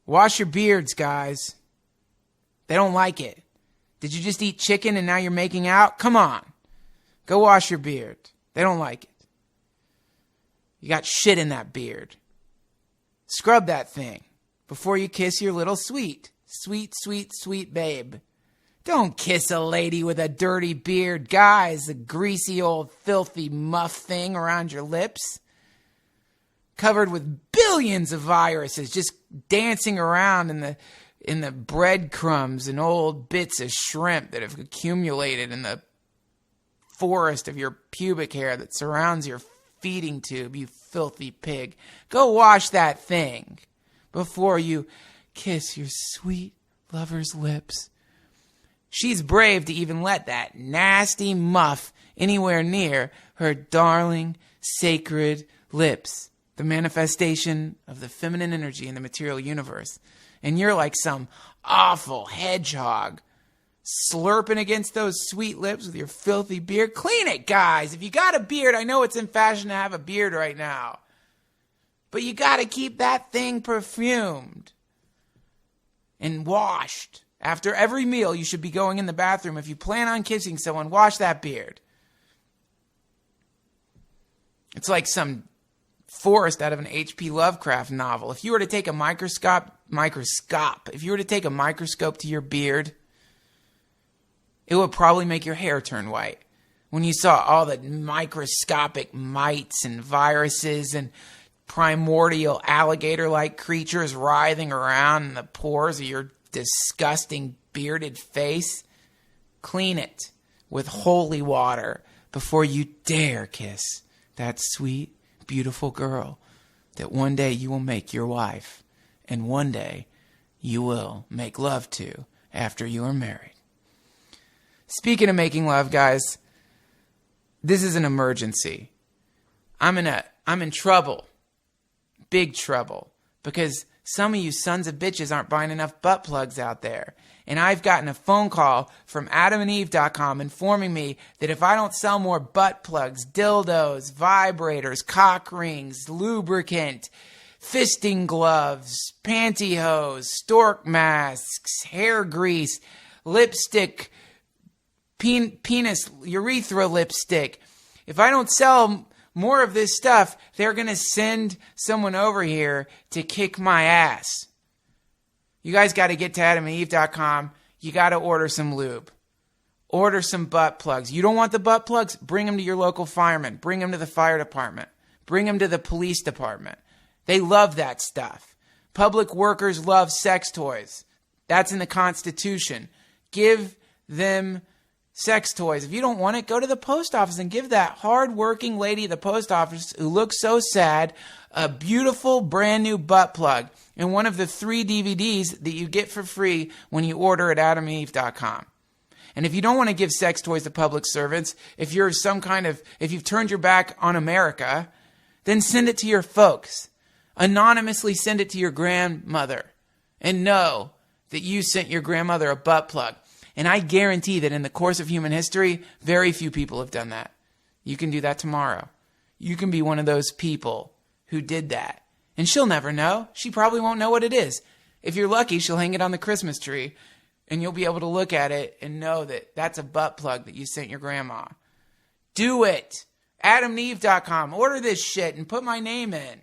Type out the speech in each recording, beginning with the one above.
Wash your beards, guys. They don't like it. Did you just eat chicken and now you're making out? Come on. Go wash your beard. They don't like it. You got shit in that beard. Scrub that thing before you kiss your little sweet babe. Don't kiss a lady with a dirty beard. Guys, a greasy old filthy muff thing around your lips. Covered with billions of viruses just dancing around in the breadcrumbs and old bits of shrimp that have accumulated in the forest of your pubic hair that surrounds your feeding tube, you filthy pig. Go wash that thing before you kiss your sweet lover's lips. She's brave to even let that nasty muff anywhere near her darling, sacred lips, the manifestation of the feminine energy in the material universe. And you're like some awful hedgehog slurping against those sweet lips with your filthy beard. Clean it, guys. If you got a beard, I know it's in fashion to have a beard right now, but you got to keep that thing perfumed and washed. After every meal, you should be going in the bathroom. If you plan on kissing someone, wash that beard. It's like some forest out of an H.P. Lovecraft novel. If you were to take a microscope to your beard, it would probably make your hair turn white. When you saw all the microscopic mites and viruses and primordial alligator-like creatures writhing around in the pores of your disgusting bearded face, clean it with holy water before you dare kiss that sweet, beautiful girl that one day you will make your wife and one day you will make love to after you are married. Speaking of making love, guys, this is an emergency. I'm in trouble. Big trouble. Because some of you sons of bitches aren't buying enough butt plugs out there. And I've gotten a phone call from adamandeve.com informing me that if I don't sell more butt plugs, dildos, vibrators, cock rings, lubricant, fisting gloves, pantyhose, stork masks, hair grease, lipstick, penis, urethra lipstick, if I don't sell more of this stuff, they're going to send someone over here to kick my ass. You guys got to get to adamandeve.com. You got to order some lube. Order some butt plugs. You don't want the butt plugs? Bring them to your local fireman. Bring them to the fire department. Bring them to the police department. They love that stuff. Public workers love sex toys. That's in the Constitution. Give them sex toys. If you don't want it, go to the post office and give that hard-working lady at the post office who looks so sad a beautiful brand new butt plug and one of the 3 DVDs that you get for free when you order at adamandeve.com. And if you don't want to give sex toys to public servants, if you've turned your back on America, then send it to your folks. Anonymously send it to your grandmother and know that you sent your grandmother a butt plug. And I guarantee that in the course of human history, very few people have done that. You can do that tomorrow. You can be one of those people who did that. And she'll never know. She probably won't know what it is. If you're lucky, she'll hang it on the Christmas tree, and you'll be able to look at it and know that that's a butt plug that you sent your grandma. Do it. AdamandEve.com. Order this shit and put my name in.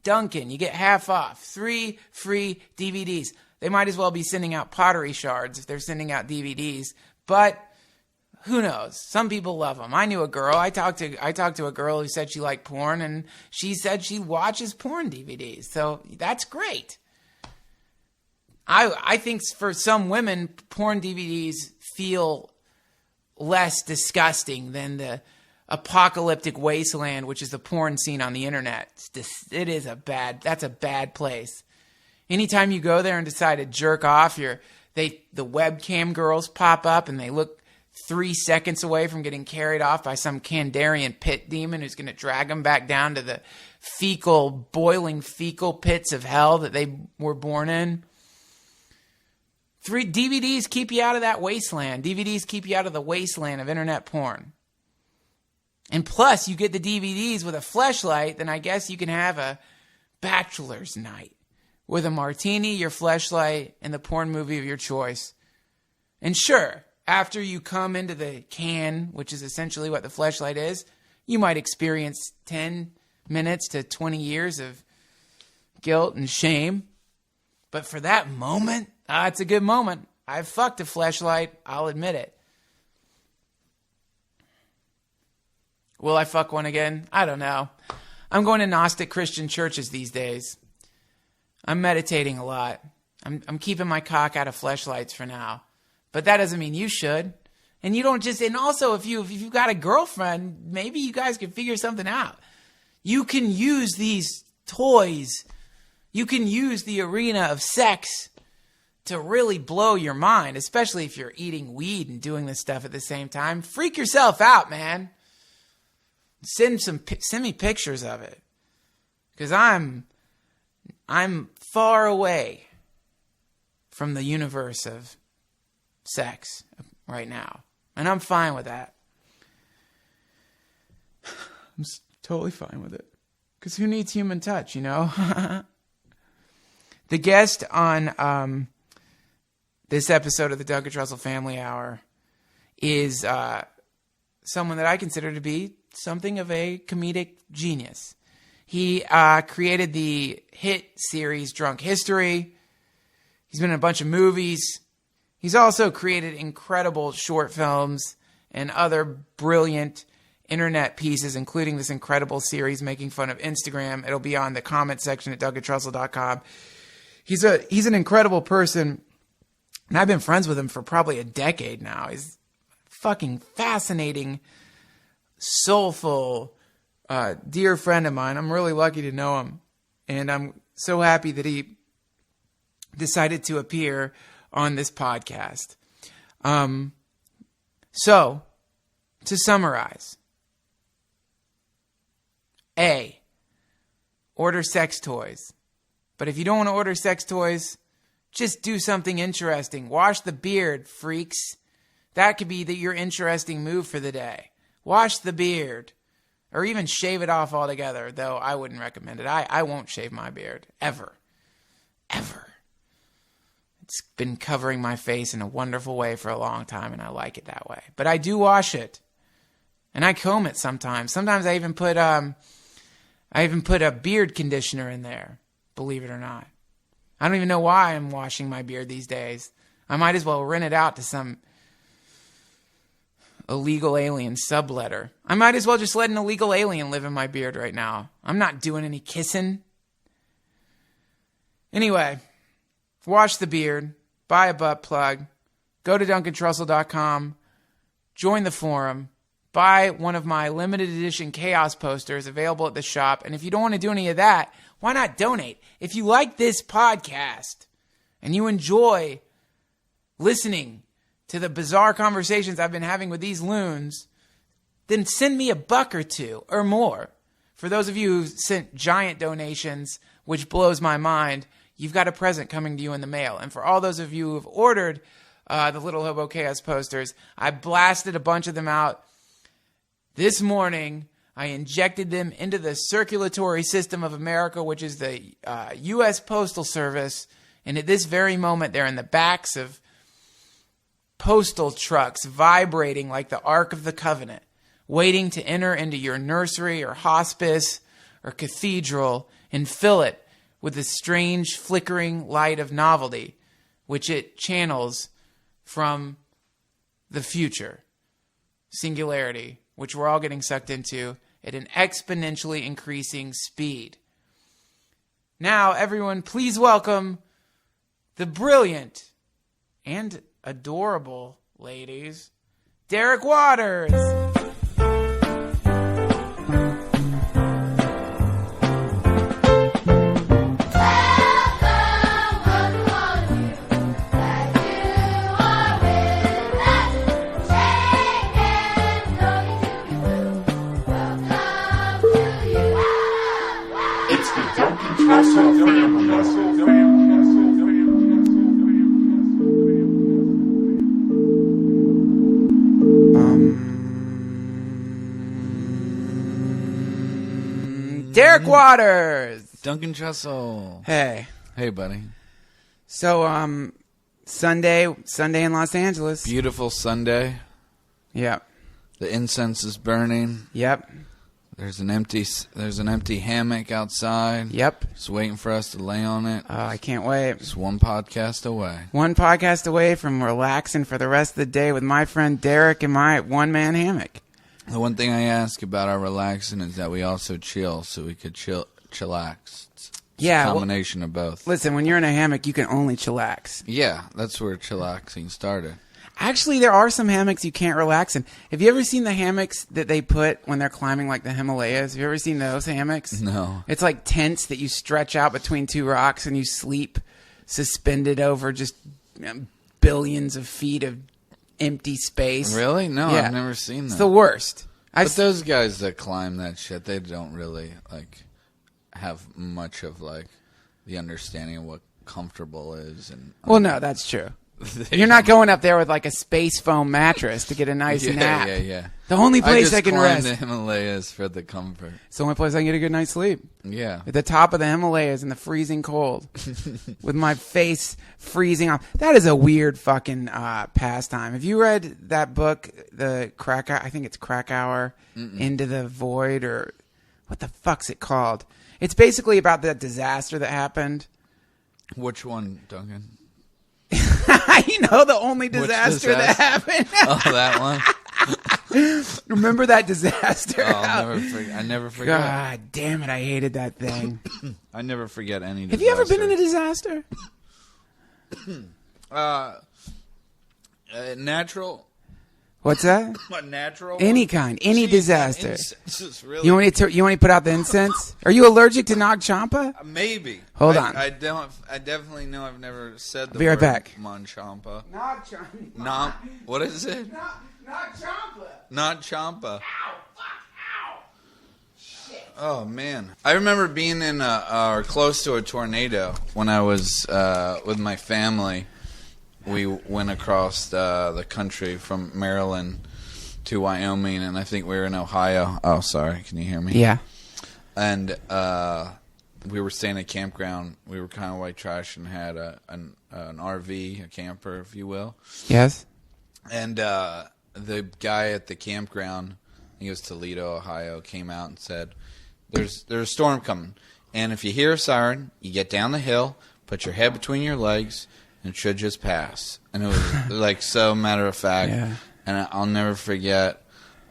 Duncan, you get half off. 3 free DVDs. They might as well be sending out pottery shards if they're sending out DVDs. But who knows? Some people love them. I knew a girl. I talked to a girl who said she liked porn, and she said she watches porn DVDs. So that's great. I think for some women, porn DVDs feel less disgusting than the apocalyptic wasteland, which is the porn scene on the internet. That's a bad place. Anytime you go there and decide to jerk off, the webcam girls pop up and they look 3 seconds away from getting carried off by some Kandarian pit demon who's going to drag them back down to the boiling fecal pits of hell that they were born in. DVDs keep you out of that wasteland. DVDs keep you out of the wasteland of internet porn. And plus, you get the DVDs with a fleshlight, then I guess you can have a bachelor's night with a martini, your fleshlight, and the porn movie of your choice. And sure, after you come into the can, which is essentially what the fleshlight is, you might experience 10 minutes to 20 years of guilt and shame. But for that moment, it's a good moment. I've fucked a fleshlight, I'll admit it. Will I fuck one again? I don't know. I'm going to Gnostic Christian churches these days. I'm meditating a lot. I'm keeping my cock out of fleshlights for now. But that doesn't mean you should. And you don't just, and also if you've got a girlfriend, maybe you guys can figure something out. You can use these toys. You can use the arena of sex to really blow your mind, especially if you're eating weed and doing this stuff at the same time. Freak yourself out, man. Send me pictures of it. Because I'm far away from the universe of sex right now. And I'm fine with that. I'm totally fine with it. Because who needs human touch, you know? The guest on this episode of the Duncan Trussell Family Hour is someone that I consider to be something of a comedic genius. He created the hit series Drunk History. He's been in a bunch of movies. He's also created incredible short films and other brilliant internet pieces, including this incredible series making fun of Instagram. It'll be on the comment section at DuncanTrussell.com. He's an incredible person, and I've been friends with him for probably a decade now. He's fucking fascinating, soulful, dear friend of mine. I'm really lucky to know him, and I'm so happy that he decided to appear on this podcast. So, to summarize, A, order sex toys. But if you don't want to order sex toys, just do something interesting. Wash the beard, freaks. That could be your interesting move for the day. Wash the beard. Or even shave it off altogether, though I wouldn't recommend it. I won't shave my beard. Ever. Ever. It's been covering my face in a wonderful way for a long time, and I like it that way. But I do wash it. And I comb it sometimes. Sometimes I even put a beard conditioner in there, believe it or not. I don't even know why I'm washing my beard these days. I might as well rent it out to some illegal alien subletter. I might as well just let an illegal alien live in my beard right now. I'm not doing any kissing. Anyway, wash the beard, buy a butt plug, go to DuncanTrussell.com, join the forum, buy one of my limited edition chaos posters available at the shop. And if you don't want to do any of that, why not donate? If you like this podcast and you enjoy listening to the bizarre conversations I've been having with these loons, then send me $1 or $2 or more. For those of you who sent giant donations, which blows my mind, you've got a present coming to you in the mail. And for all those of you who have ordered the Little Hobo Chaos posters, I blasted a bunch of them out this morning. I injected them into the circulatory system of America, which is the U.S. Postal Service. And at this very moment, they're in the backs of postal trucks vibrating like the Ark of the Covenant, waiting to enter into your nursery or hospice or cathedral and fill it with the strange flickering light of novelty, which it channels from the future, singularity, which we're all getting sucked into at an exponentially increasing speed. Now, everyone, please welcome the brilliant and adorable ladies, Derek Waters. It's the Duncan Trussell Family Hour. Derek Waters. Duncan Trussell. Hey, Hey, buddy. So, Sunday in Los Angeles. Beautiful Sunday. Yep. The incense is burning. Yep. There's an empty hammock outside. Yep. Just waiting for us to lay on it. Oh, I can't wait. Just one podcast away. One podcast away from relaxing for the rest of the day with my friend Derek in my one-man hammock. The one thing I ask about our relaxing is that we also chill, so we could chillax. It's Yeah, a combination of both. Listen, when you're in a hammock, you can only chillax. Yeah, that's where chillaxing started. Actually, there are some hammocks you can't relax in. Have you ever seen the hammocks that they put when they're climbing like the Himalayas? Have you ever seen those hammocks? No. It's like tents that you stretch out between two rocks and you sleep suspended over just billions of feet of empty space. Really? No, Yeah. I've never seen that. It's the worst. But those guys that climb that shit, they don't really have much of the understanding of what comfortable is. And Well, no, that's true. You're not going up there with like a space foam mattress to get a nice nap. Yeah. The only place I can climb rest. the Himalayas for the comfort. It's the only place I can get a good night's sleep. Yeah. At the top of the Himalayas in the freezing cold. With my face freezing off. That is a weird fucking pastime. Have you read that book, I think it's Krakauer, Into the Void, or what the fuck's it called? It's basically about that disaster that happened. Which one, Duncan? The only disaster that happened. Oh, that one? Remember that disaster? Oh, I never forget. God damn it, I hated that thing. I never forget any disaster. Have you ever been in a disaster? Natural? What's that? A natural? Any kind. Any disaster. Incense is really... You want me to put out the incense? Are you allergic to Nag Champa? Maybe. Hold on. I definitely know I've never said the Be right word back. Mon Champa. Nag Champa. What is it? Nag Champa. Not Champa. Ow, fuck, ow. Shit. Oh, man. I remember being in or close to a tornado when I was with my family. We went across the country from Maryland to Wyoming, and I think we were in Ohio. Oh, sorry. Can you hear me? Yeah. And we were staying at a campground. We were kind of white trash and had an RV, a camper, if you will. Yes. And the guy at the campground, he was Toledo, Ohio, came out and said, there's a storm coming. And if you hear a siren, you get down the hill, put your head between your legs, and it should just pass. And it was so matter of fact. Yeah. And I'll never forget,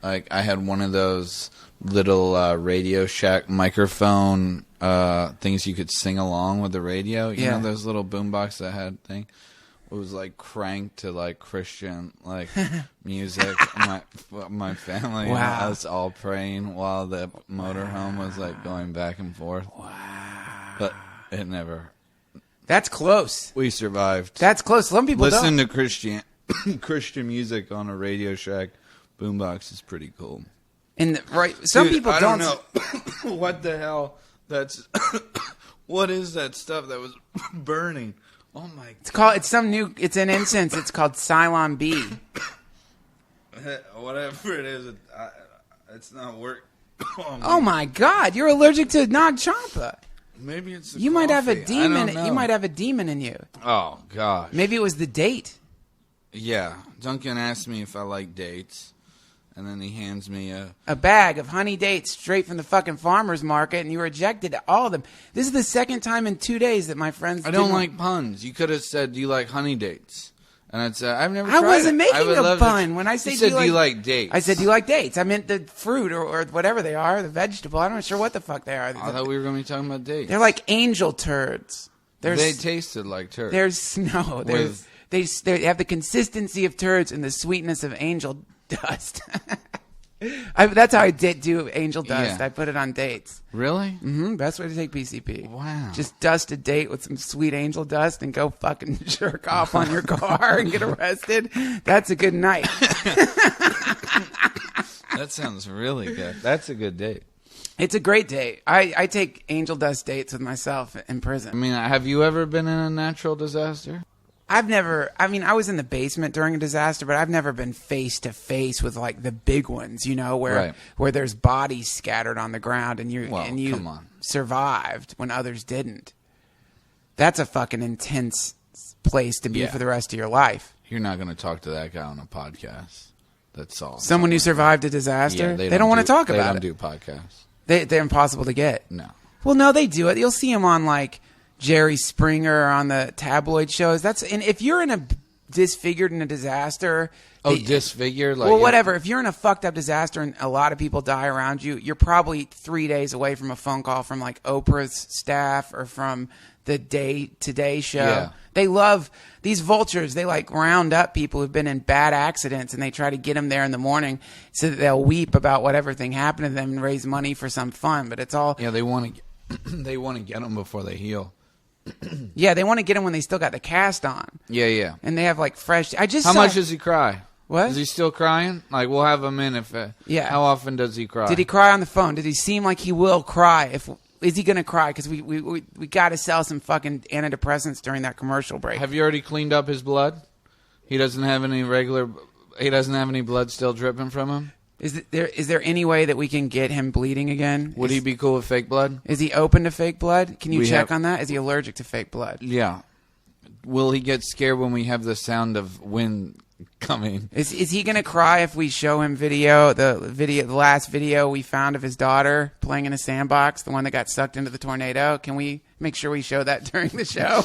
I had one of those little Radio Shack microphone things you could sing along with the radio. You know those little boombox that had thing? It was cranked to Christian music. My family and us all praying while the motorhome was going back and forth. Wow. But it never. That's close. We survived. That's close. Some people Listen don't. to Christian music on a Radio Shack boombox is pretty cool. Some people I don't. know what the hell. That's what is that stuff that was burning? Oh my! It's it's an incense. It's called Cylon B. Whatever it is, it's not work. Oh my God! You're allergic to Nag Champa. Maybe it's the You might have a coffee. demon. I don't know. You might have a demon in you. Oh gosh. Maybe it was the date. Yeah, Duncan asked me if I like dates, and then he hands me A bag of honey dates straight from the fucking farmer's market, and you rejected all of them. This is the second time in 2 days that my friends. I don't like puns. You could have said, "Do you like honey dates?" And I'd say, "I've never." I tried wasn't it. making I would a love pun when I say. You said, "Do you like dates?" I said, "Do you like dates?" I meant the fruit or whatever they are, the vegetable. I'm not sure what the fuck they are. I thought we were going to be talking about dates. They're like angel turds. They tasted like turds. There's no. They have the consistency of turds and the sweetness of angel dust. That's how I do angel dust. Yeah. I put it on dates. Really? Mm-hmm. Best way to take PCP. Wow. Just dust a date with some sweet angel dust and go fucking jerk off on your car and get arrested. That's a good night. That sounds really good. That's a good date. It's a great date. I take angel dust dates with myself in prison. I mean, have you ever been in a natural disaster? I was in the basement during a disaster, but I've never been face to face with the big ones, where there's bodies scattered on the ground and you come on. survived when others didn't. That's a fucking intense place to be Yeah. for the rest of your life. You're not going to talk to that guy on a podcast. That's all. Someone who survived a disaster, Yeah, they don't want to talk about it. They don't do podcasts. They're impossible to get. No. Well, no, they do it. You'll see them on like Jerry Springer on the tabloid shows. And if you're in a disfigured in a disaster. Oh, disfigured? Like, well, whatever. If you're in a fucked up disaster and a lot of people die around you, you're probably 3 days away from a phone call from like Oprah's staff or from the Today show. Yeah. They love these vultures. They like round up people who've been in bad accidents and they try to get them there in the morning so that they'll weep about whatever thing happened to them and raise money for some fun. But it's all Yeah, they want to get them before they heal. yeah, they want to get them when they still got the cast on. Yeah. And they have like fresh. How much does he cry? What? Is he still crying? Like, we'll have him in if. Yeah. How often does he cry? Did he cry on the phone? Did he seem like he will cry? Is he going to cry? Because we got to sell some fucking antidepressants during that commercial break. Have you already cleaned up his blood? He doesn't have any He doesn't have any blood still dripping from him. Is there any way that we can get him bleeding again? Would he be cool with fake blood? Is he open to fake blood? Can you We check have- on that? Is he allergic to fake blood? Yeah. Will he get scared when we have the sound of wind coming? Is he going to cry if we show him the last video we found of his daughter playing in a sandbox, the one that got sucked into the tornado? Can we make sure we show that during the show?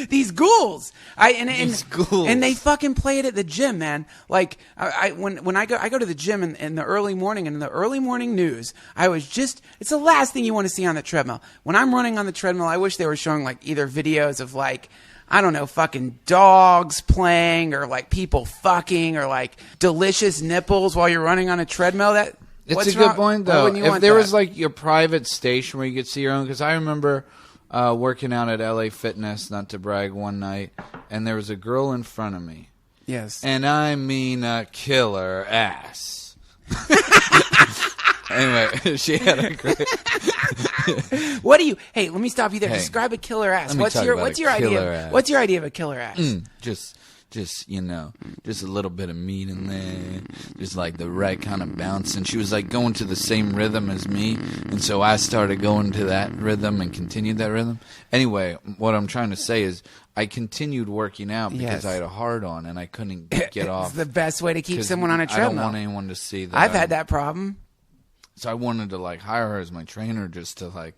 These ghouls. These ghouls. And they fucking play it at the gym, man. Like when I go to the gym in the early morning, and in the early morning news, it's the last thing you want to see on the treadmill. When I'm running on the treadmill, I wish they were showing like either videos of like, I don't know, fucking dogs playing or like people fucking or like delicious nipples while you're running on a treadmill. It's a good point, though. If there was like your private station where you could see your own, because I remember working out at LA Fitness, not to brag, one night, and there was a girl in front of me. Yes. And I mean a killer ass. Anyway, she had a great... Hey, let me stop you there. Hey, Describe a killer ass. let me talk about a killer ass. What's your idea of a killer ass? Just just a little bit of meat in there, just like the right kind of bounce. And she was like going to the same rhythm as me, and so I started going to that rhythm and continued that rhythm. Anyway, what I'm trying to say is I continued working out because Yes. I had a hard on and I couldn't get off. It's the best way to keep 'Cause someone on a I treadmill. don't want anyone to see that. I've had that problem. So I wanted to like hire her as my trainer just to like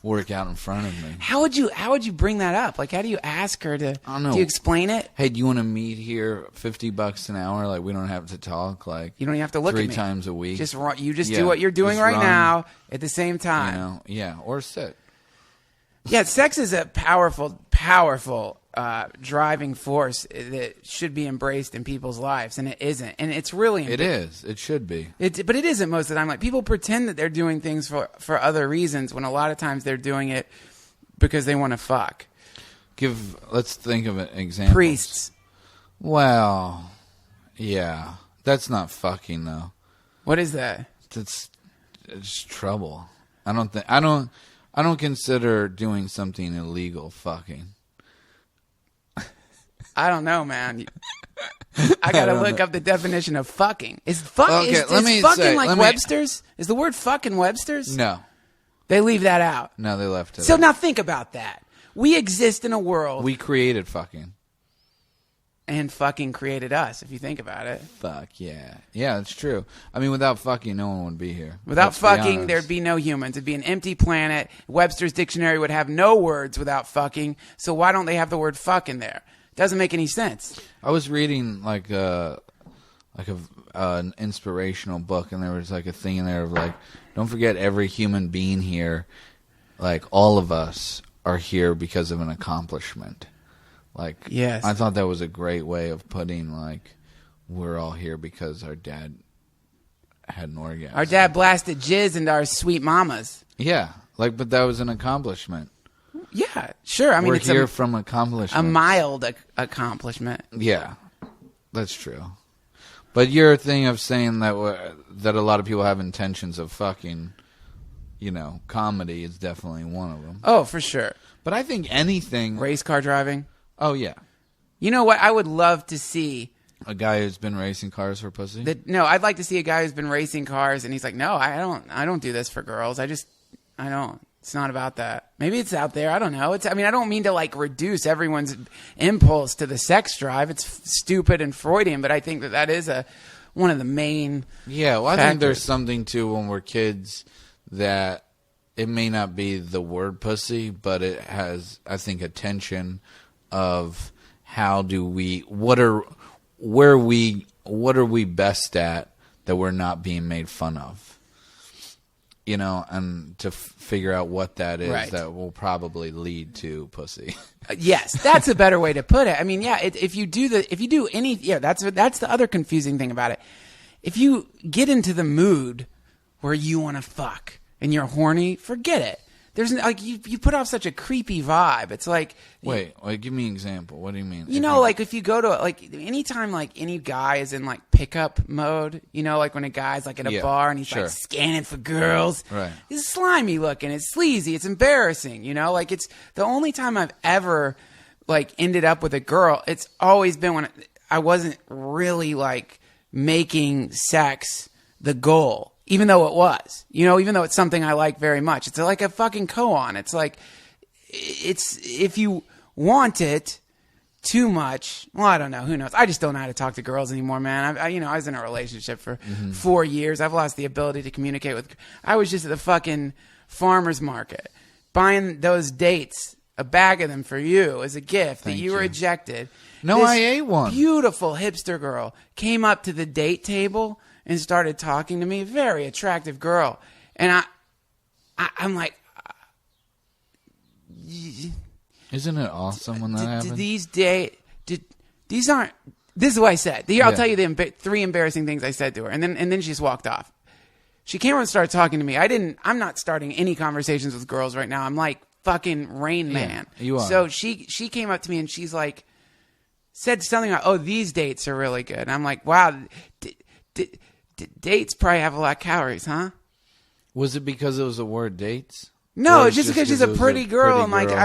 work out in front of me. How would you bring that up? Like, how do you ask her to? I don't know. Do you explain it? Hey, do you want to meet here? $50 an hour. Like, we don't have to talk. Like, You don't have to look at me 3 times a week. Just run, you just Yeah, do what you're doing just right run. now at the same time. You know, yeah, or sit. Yeah, sex is a powerful driving force that should be embraced in people's lives, and it isn't. And it's really It is. It should be. But it isn't most of the time. Like, people pretend that they're doing things for other reasons when a lot of times they're doing it because they want to fuck. Let's think of an example. Priests. Well, yeah, that's not fucking though. What is that? It's trouble. I don't consider doing something illegal fucking. I don't know, man. I gotta look up the definition of fucking. Is fucking like Webster's? Is the word fucking Webster's? No, They leave that out. no, they left it. So out. now think about that. We exist in a world, We created fucking. and fucking created us. If you think about it, Fuck yeah, yeah, it's true. I mean, without fucking, no one would be here. without Let's be fucking, honest. there'd be no humans. It'd be an empty planet. Webster's dictionary would have no words without fucking. So why don't they have the word fuck in there? Doesn't make any sense. I was reading an inspirational book, and there was like a thing in there of like, don't forget every human being here, like all of us are here because of an accomplishment. Like, Yes. I thought that was a great way of putting like, we're all here because our dad had an orgasm. Our dad blasted jizz into our sweet mamas. Yeah, like, but that was an accomplishment. Yeah, sure. I mean, We're it's here from accomplishment. a mild accomplishment. Yeah, that's true. But your thing of saying that a lot of people have intentions of fucking, comedy is definitely one of them. Oh, for sure. But I think anything. Race car driving. Oh yeah, You know what? I would love to see. a guy who's been racing cars for pussy. No, I'd like to see a guy who's been racing cars and he's like, no, I don't do this for girls. I don't. It's not about that. Maybe it's out there. I don't know. I don't mean to like reduce everyone's impulse to the sex drive. It's stupid and Freudian, but I think that is one of the main. Yeah, well, I factors. think there's something too when we're kids that it may not be the word pussy, but it has, I think, a tension of what are we best at that we're not being made fun of. You know, and to figure out what that is, that will probably lead to pussy. Yes, that's a better way to put it. I mean, yeah, that's the other confusing thing about it. If you get into the mood where you want to fuck and you're horny, forget it. There's like you put off such a creepy vibe. It's like wait, give me an example. What do you mean? Like if you go to like anytime like any guy is in like pickup mode, like when a guy's like at a bar and he's like scanning for girls, right? It's slimy looking, it's sleazy, it's embarrassing, like it's the only time I've ever like ended up with a girl. It's always been when I wasn't really like making sex the goal. Even though it was, even though it's something I like very much. It's like a fucking koan. It's like, if you want it too much, well, I don't know. Who knows? I just don't know how to talk to girls anymore, man. I was in a relationship for 4 years. I've lost the ability to communicate with. I was just at the fucking farmer's market buying those dates, a bag of them for you as a gift that you were ejected. No, I ate one. Beautiful hipster girl came up to the date table and started talking to me. Very attractive girl. And I'm like... Isn't it awesome when that happens? These aren't... This is what I said. I'll tell you the 3 embarrassing things I said to her. And then she just walked off. She came over and started talking to me. I'm not starting any conversations with girls right now. I'm like fucking Rain Man. You are. So she came up to me and she's like... Said something like, oh, these dates are really good. And I'm like, wow... Dates probably have a lot of calories, huh? Was it because it was the word dates? No, just because she's a pretty girl. And like I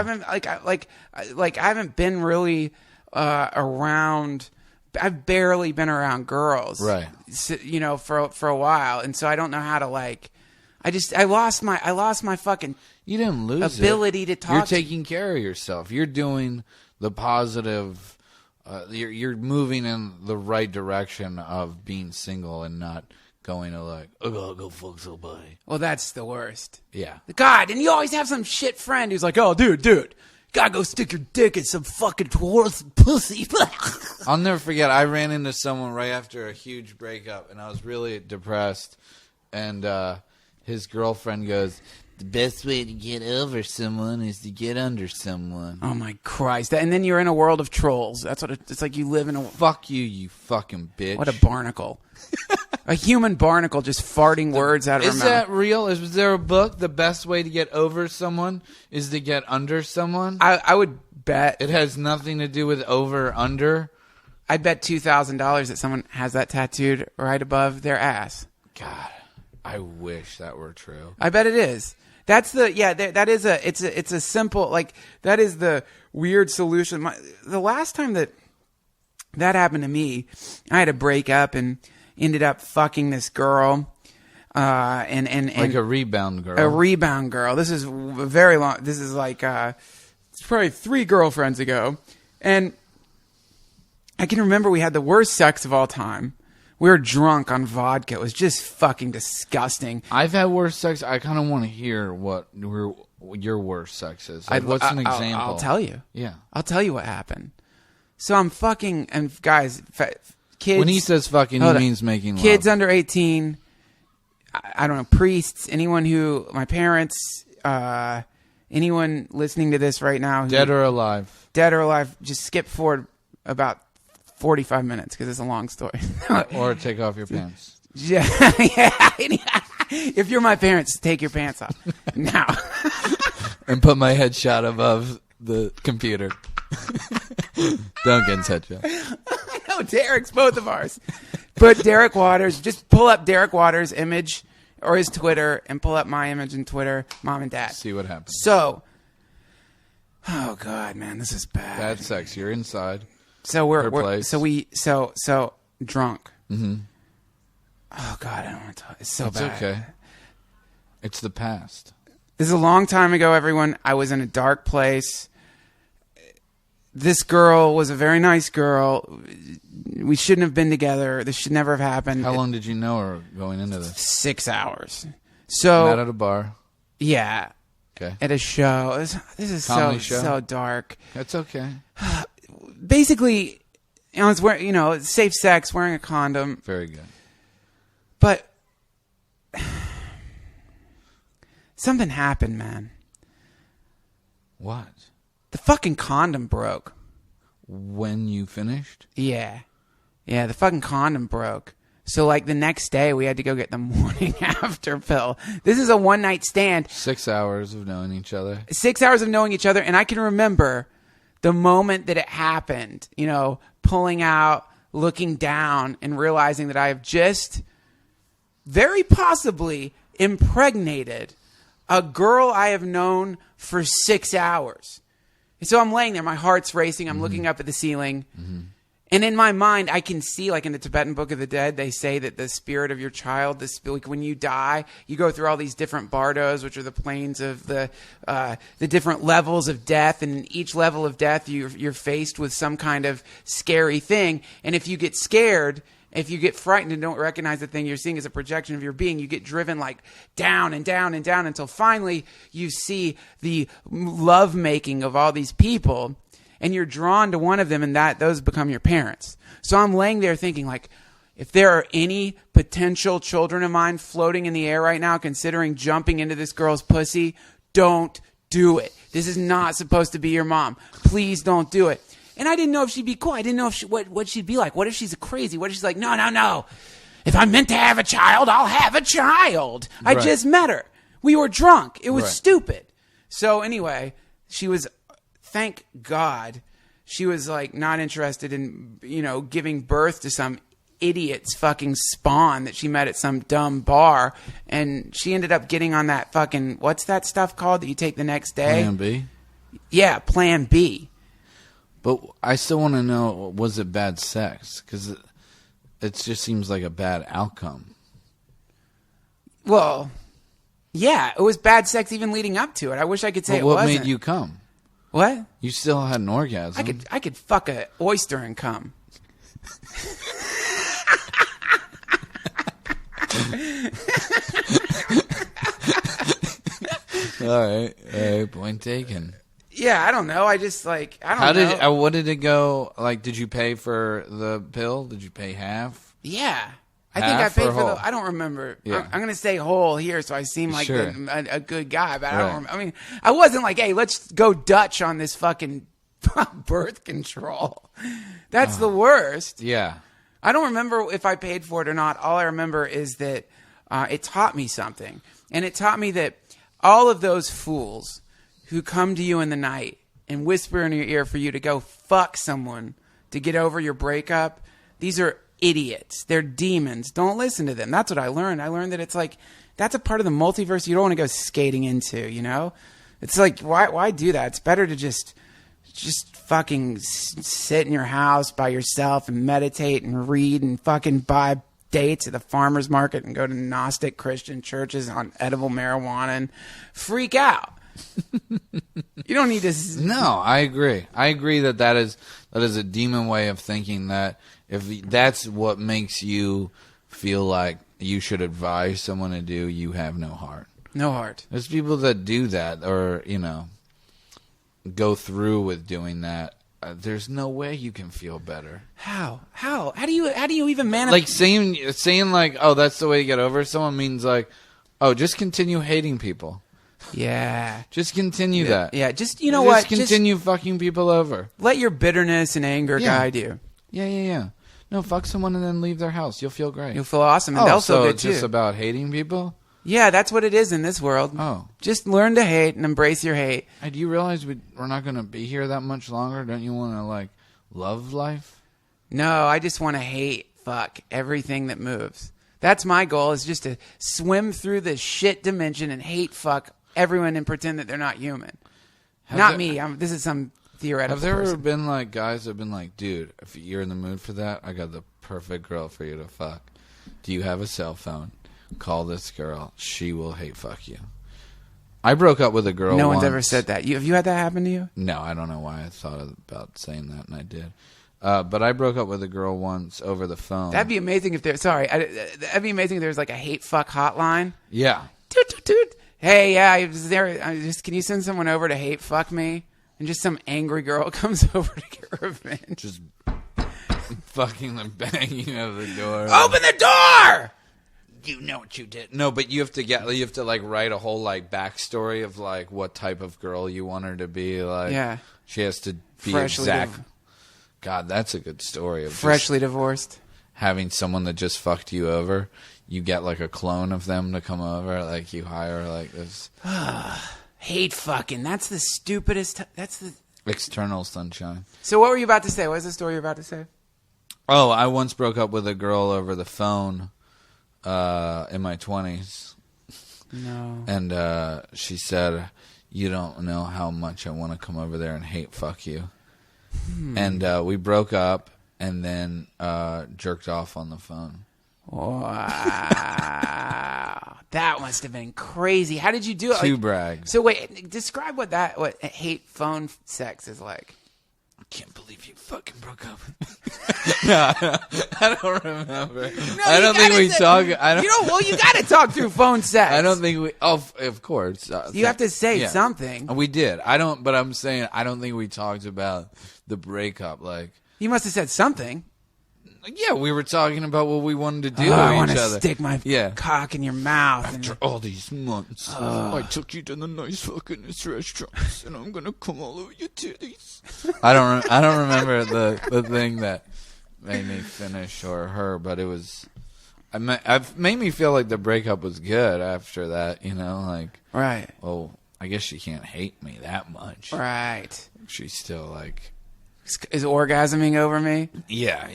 haven't been really around. I've barely been around girls, right? For a while, and so I don't know how to like. I lost my fucking. You didn't lose ability to talk. You're taking care of yourself. You're doing the positive. You're moving in the right direction of being single and not going to like, I gotta go fuck somebody. Well, that's the worst. Yeah. God, and you always have some shit friend who's like, oh, dude, gotta go stick your dick in some fucking pussy. I'll never forget, I ran into someone right after a huge breakup, and I was really depressed, and his girlfriend goes, the best way to get over someone is to get under someone. Oh, my Christ. And then you're in a world of trolls. That's what it's like. You live in a... Fuck you, you fucking bitch. What a barnacle. A human barnacle just farting words out of her mouth. Is that real? Is there a book, The Best Way to Get Over Someone is to Get Under Someone? I would bet... It has nothing to do with over, under? I'd bet $2,000 that someone has that tattooed right above their ass. God, I wish that were true. I bet it is. That's it's a simple, like, that is the weird solution. The last time that happened to me, I had a breakup and ended up fucking this girl, and like a rebound girl. A rebound girl. This is very long. This is like, it's probably 3 girlfriends ago. And I can remember we had the worst sex of all time. We were drunk on vodka. It was just fucking disgusting. I've had worse sex. I kind of want to hear what your worst sex is. Like, what's an example? I'll tell you. Yeah. I'll tell you what happened. So I'm fucking, and guys, kids. When he says fucking, he means making love. Kids under 18, I don't know, priests, my parents, anyone listening to this right now. Dead or alive, just skip forward about 45 minutes because it's a long story. Or take off your pants. Yeah. If you're my parents, take your pants off now. And put my headshot above the computer. Duncan's headshot. No, Derek's both of ours. Put Derek Waters, just pull up Derek Waters' image or his Twitter and pull up my image and Twitter, mom and dad. See what happens. So, oh God, man, this is bad. Bad sex. You're inside. So we're drunk. Mm-hmm. Oh God, I don't want to talk. It's bad. It's okay. It's the past. This is a long time ago, everyone. I was in a dark place. This girl was a very nice girl. We shouldn't have been together. This should never have happened. How long did you know her going into this? 6 hours. So Met at a bar. Yeah. Okay. At a show. This is so dark. That's okay. Basically, it's safe sex, wearing a condom. Very good. But something happened, man. What? The fucking condom broke. When you finished? Yeah. Yeah, the fucking condom broke. So, like, the next day, we had to go get the morning after pill. This is a one-night stand. 6 hours of knowing each other. 6 hours of knowing each other. And I can remember the moment that it happened, pulling out, looking down, and realizing that I have just very possibly impregnated a girl I have known for 6 hours. And so I'm laying there. My heart's racing. I'm looking up at the ceiling. Mm-hmm. And in my mind, I can see, like in the Tibetan Book of the Dead, they say that the spirit of your child, like when you die, you go through all these different bardos, which are the planes of the different levels of death. And in each level of death, you're faced with some kind of scary thing. And if you get scared, if you get frightened and don't recognize the thing you're seeing as a projection of your being, you get driven like down and down and down until finally you see the lovemaking of all these people. And you're drawn to one of them, and those become your parents. So I'm laying there thinking, like, if there are any potential children of mine floating in the air right now considering jumping into this girl's pussy, don't do it. This is not supposed to be your mom. Please don't do it. And I didn't know if she'd be cool. I didn't know if what she'd be like. What if she's crazy? What if she's like, no. If I'm meant to have a child, I'll have a child. I just met her. We were drunk. It was stupid. So anyway, she was... Thank God she was like not interested in, giving birth to some idiot's fucking spawn that she met at some dumb bar. And she ended up getting on that fucking, what's that stuff called that you take the next day? Plan B? Yeah, Plan B. But I still want to know, was it bad sex? Because it just seems like a bad outcome. Well, yeah, it was bad sex even leading up to it. I wish I could say it wasn't. What made you come? What? You still had an orgasm. I could fuck a oyster and come. All right, point taken. Yeah, I don't know. I just like I don't know. What did it go? Like, did you pay for the pill? Did you pay half? Yeah. I think I paid for whole? I don't remember. Yeah. I'm going to say whole here so I seem like Sure. a good guy. But I don't remember. I mean, I wasn't like, hey, let's go Dutch on this fucking birth control. That's the worst. Yeah. I don't remember if I paid for it or not. All I remember is that it taught me something. And it taught me that all of those fools who come to you in the night and whisper in your ear for you to go fuck someone to get over your breakup, these are idiots. They're demons. Don't listen to them. That's what I learned. I learned that it's like, that's a part of the multiverse you don't want to go skating into, It's like, why do that? It's better to just fucking sit in your house by yourself and meditate and read and fucking buy dates at the farmer's market and go to Gnostic Christian churches on edible marijuana and freak out. You don't need to. No, I agree. I agree that is a demon way of thinking, that if that's what makes you feel like you should advise someone to do, you have no heart. No heart. There's people that do that, or go through with doing that. There's no way you can feel better. How do you even manage? Like saying like, oh, that's the way you get over someone means like, oh, just continue hating people. Yeah. Just continue that. Yeah. Just what? Just continue fucking people over. Let your bitterness and anger guide you. Yeah. No, fuck someone and then leave their house. You'll feel great. You'll feel awesome, and they'll feel good too. It's just about hating people? Yeah, that's what it is in this world. Oh. Just learn to hate and embrace your hate. Hey, do you realize we're not going to be here that much longer? Don't you want to, love life? No, I just want to hate fuck everything that moves. That's my goal, is just to swim through this shit dimension and hate fuck everyone and pretend that they're not human. Me. This is some theoretical Have there person. ever been, guys that have been like, dude, if you're in the mood for that, I got the perfect girl for you to fuck. Do you have a cell phone? Call this girl. She will hate fuck you. I broke up with a girl. No one's once. ever said that. Have you had that happen to you? No, I don't know why I thought about saying that, and I did. But I broke up with a girl once over the phone. That'd be amazing if that'd be amazing if there's like a hate fuck hotline. Yeah. Dude. Hey, yeah, can you send someone over to hate fuck me? And just some angry girl comes over to get revenge. Just fucking the banging of the door. Open the door! You know what you did. No, but you have to like write a whole like backstory of like what type of girl you want her to be. Like, yeah, she has to be freshly exact. God, that's a good story. Of freshly divorced. Having someone that just fucked you over, you get like a clone of them to come over. Like you hire like this. Hate fucking. That's the stupidest. That's the external sunshine. So what were you about to say? What was the story you were about to say? Oh, I once broke up with a girl over the phone. In my 20s. No. And she said, "You don't know how much I want to come over there and hate fuck you." And we broke up and then jerked off on the phone. Wow. That must have been crazy. How did you do it? To brag. So wait, describe what hate phone sex is like. I can't believe you fucking broke up. No, I don't remember. No, I don't think we talk. I don't. Well, you got to talk through phone sex. I don't think we. Oh, of course. You have to say something. We did. I don't. But I'm saying I don't think we talked about the breakup. Like you must have said something. Yeah, we were talking about what we wanted to do to I each want to other. Stick my cock in your mouth. After all these months, I took you to the nice fucking restaurants, and I'm gonna come all over your titties. I don't remember the thing that made me finish or her, but it was. I've made me feel like the breakup was good after that. You know, like right. Oh, I guess she can't hate me that much. Right. She's still like. Is orgasming over me? Yeah.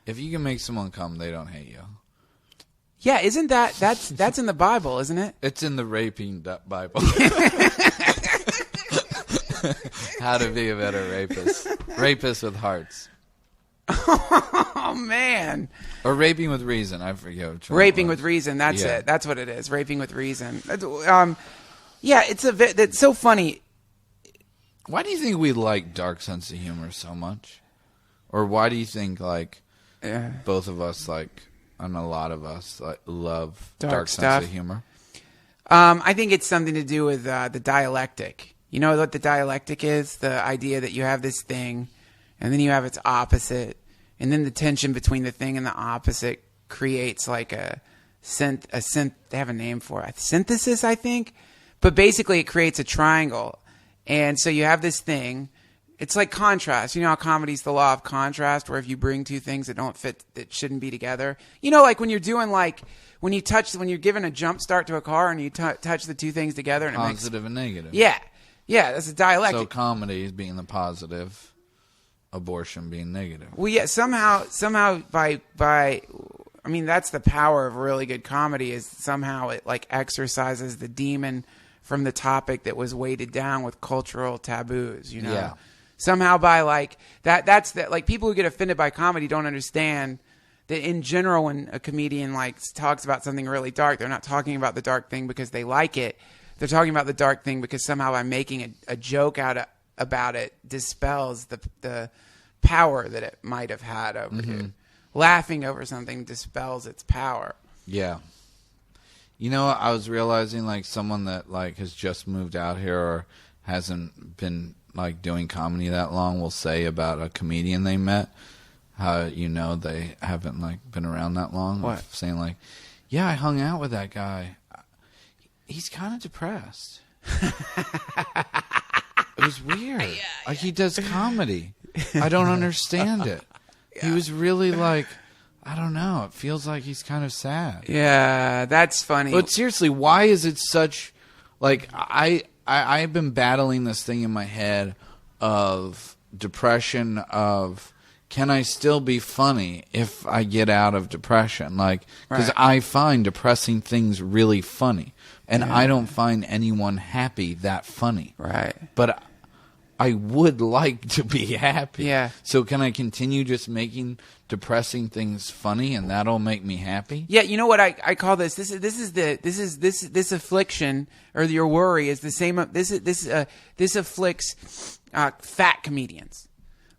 If you can make someone come, they don't hate you. Yeah, isn't that's in the Bible, isn't it? It's in the raping Bible. How to be a better rapist. Rapist with hearts. Oh, man. Or raping with reason. I forget which one. Raping with reason. That's it. That's what it is. Raping with reason. Yeah, it's so funny. Why do you think we like dark sense of humor so much? Or why do you think like both of us and a lot of us love dark sense of humor? I think it's something to do with the dialectic. You know what the dialectic is? The idea that you have this thing and then you have its opposite, and then the tension between the thing and the opposite creates like a synth they have a name for it. Synthesis, I think. But basically it creates a triangle. And so you have this thing. It's like contrast. You know how comedy's the law of contrast, where if you bring two things that don't fit, that shouldn't be together. You know, like when you're doing when you're giving a jump start to a car and you touch the two things together and positive and negative. Yeah, that's a dialectic. So comedy is being the positive, abortion being negative. Well, yeah, somehow by I mean that's the power of really good comedy is somehow it like exercises the demon from the topic that was weighted down with cultural taboos, you know. Yeah. Somehow by like that's like people who get offended by comedy don't understand that in general when a comedian like talks about something really dark, they're not talking about the dark thing because they like it. They're talking about the dark thing because somehow by making a joke about it dispels the power that it might have had over you. Laughing over something dispels its power. Yeah. You know, I was realizing like someone that like has just moved out here or hasn't been like doing comedy that long will say about a comedian they met, how they haven't like been around that long. What? Saying like, yeah, I hung out with that guy. He's kind of depressed. It was weird. Yeah. Like he does comedy. I don't understand it. Yeah. He was really like, I don't know. It feels like he's kind of sad. Yeah, that's funny. But seriously, why is it such... Like, I've been battling this thing in my head of depression of... Can I still be funny if I get out of depression? Like, because I find depressing things really funny. And I don't find anyone happy that funny. Right. But I would like to be happy. Yeah. So can I continue just making depressing things funny, and that'll make me happy? Yeah, you know what I call this? This affliction or your worry is the same. This afflicts fat comedians,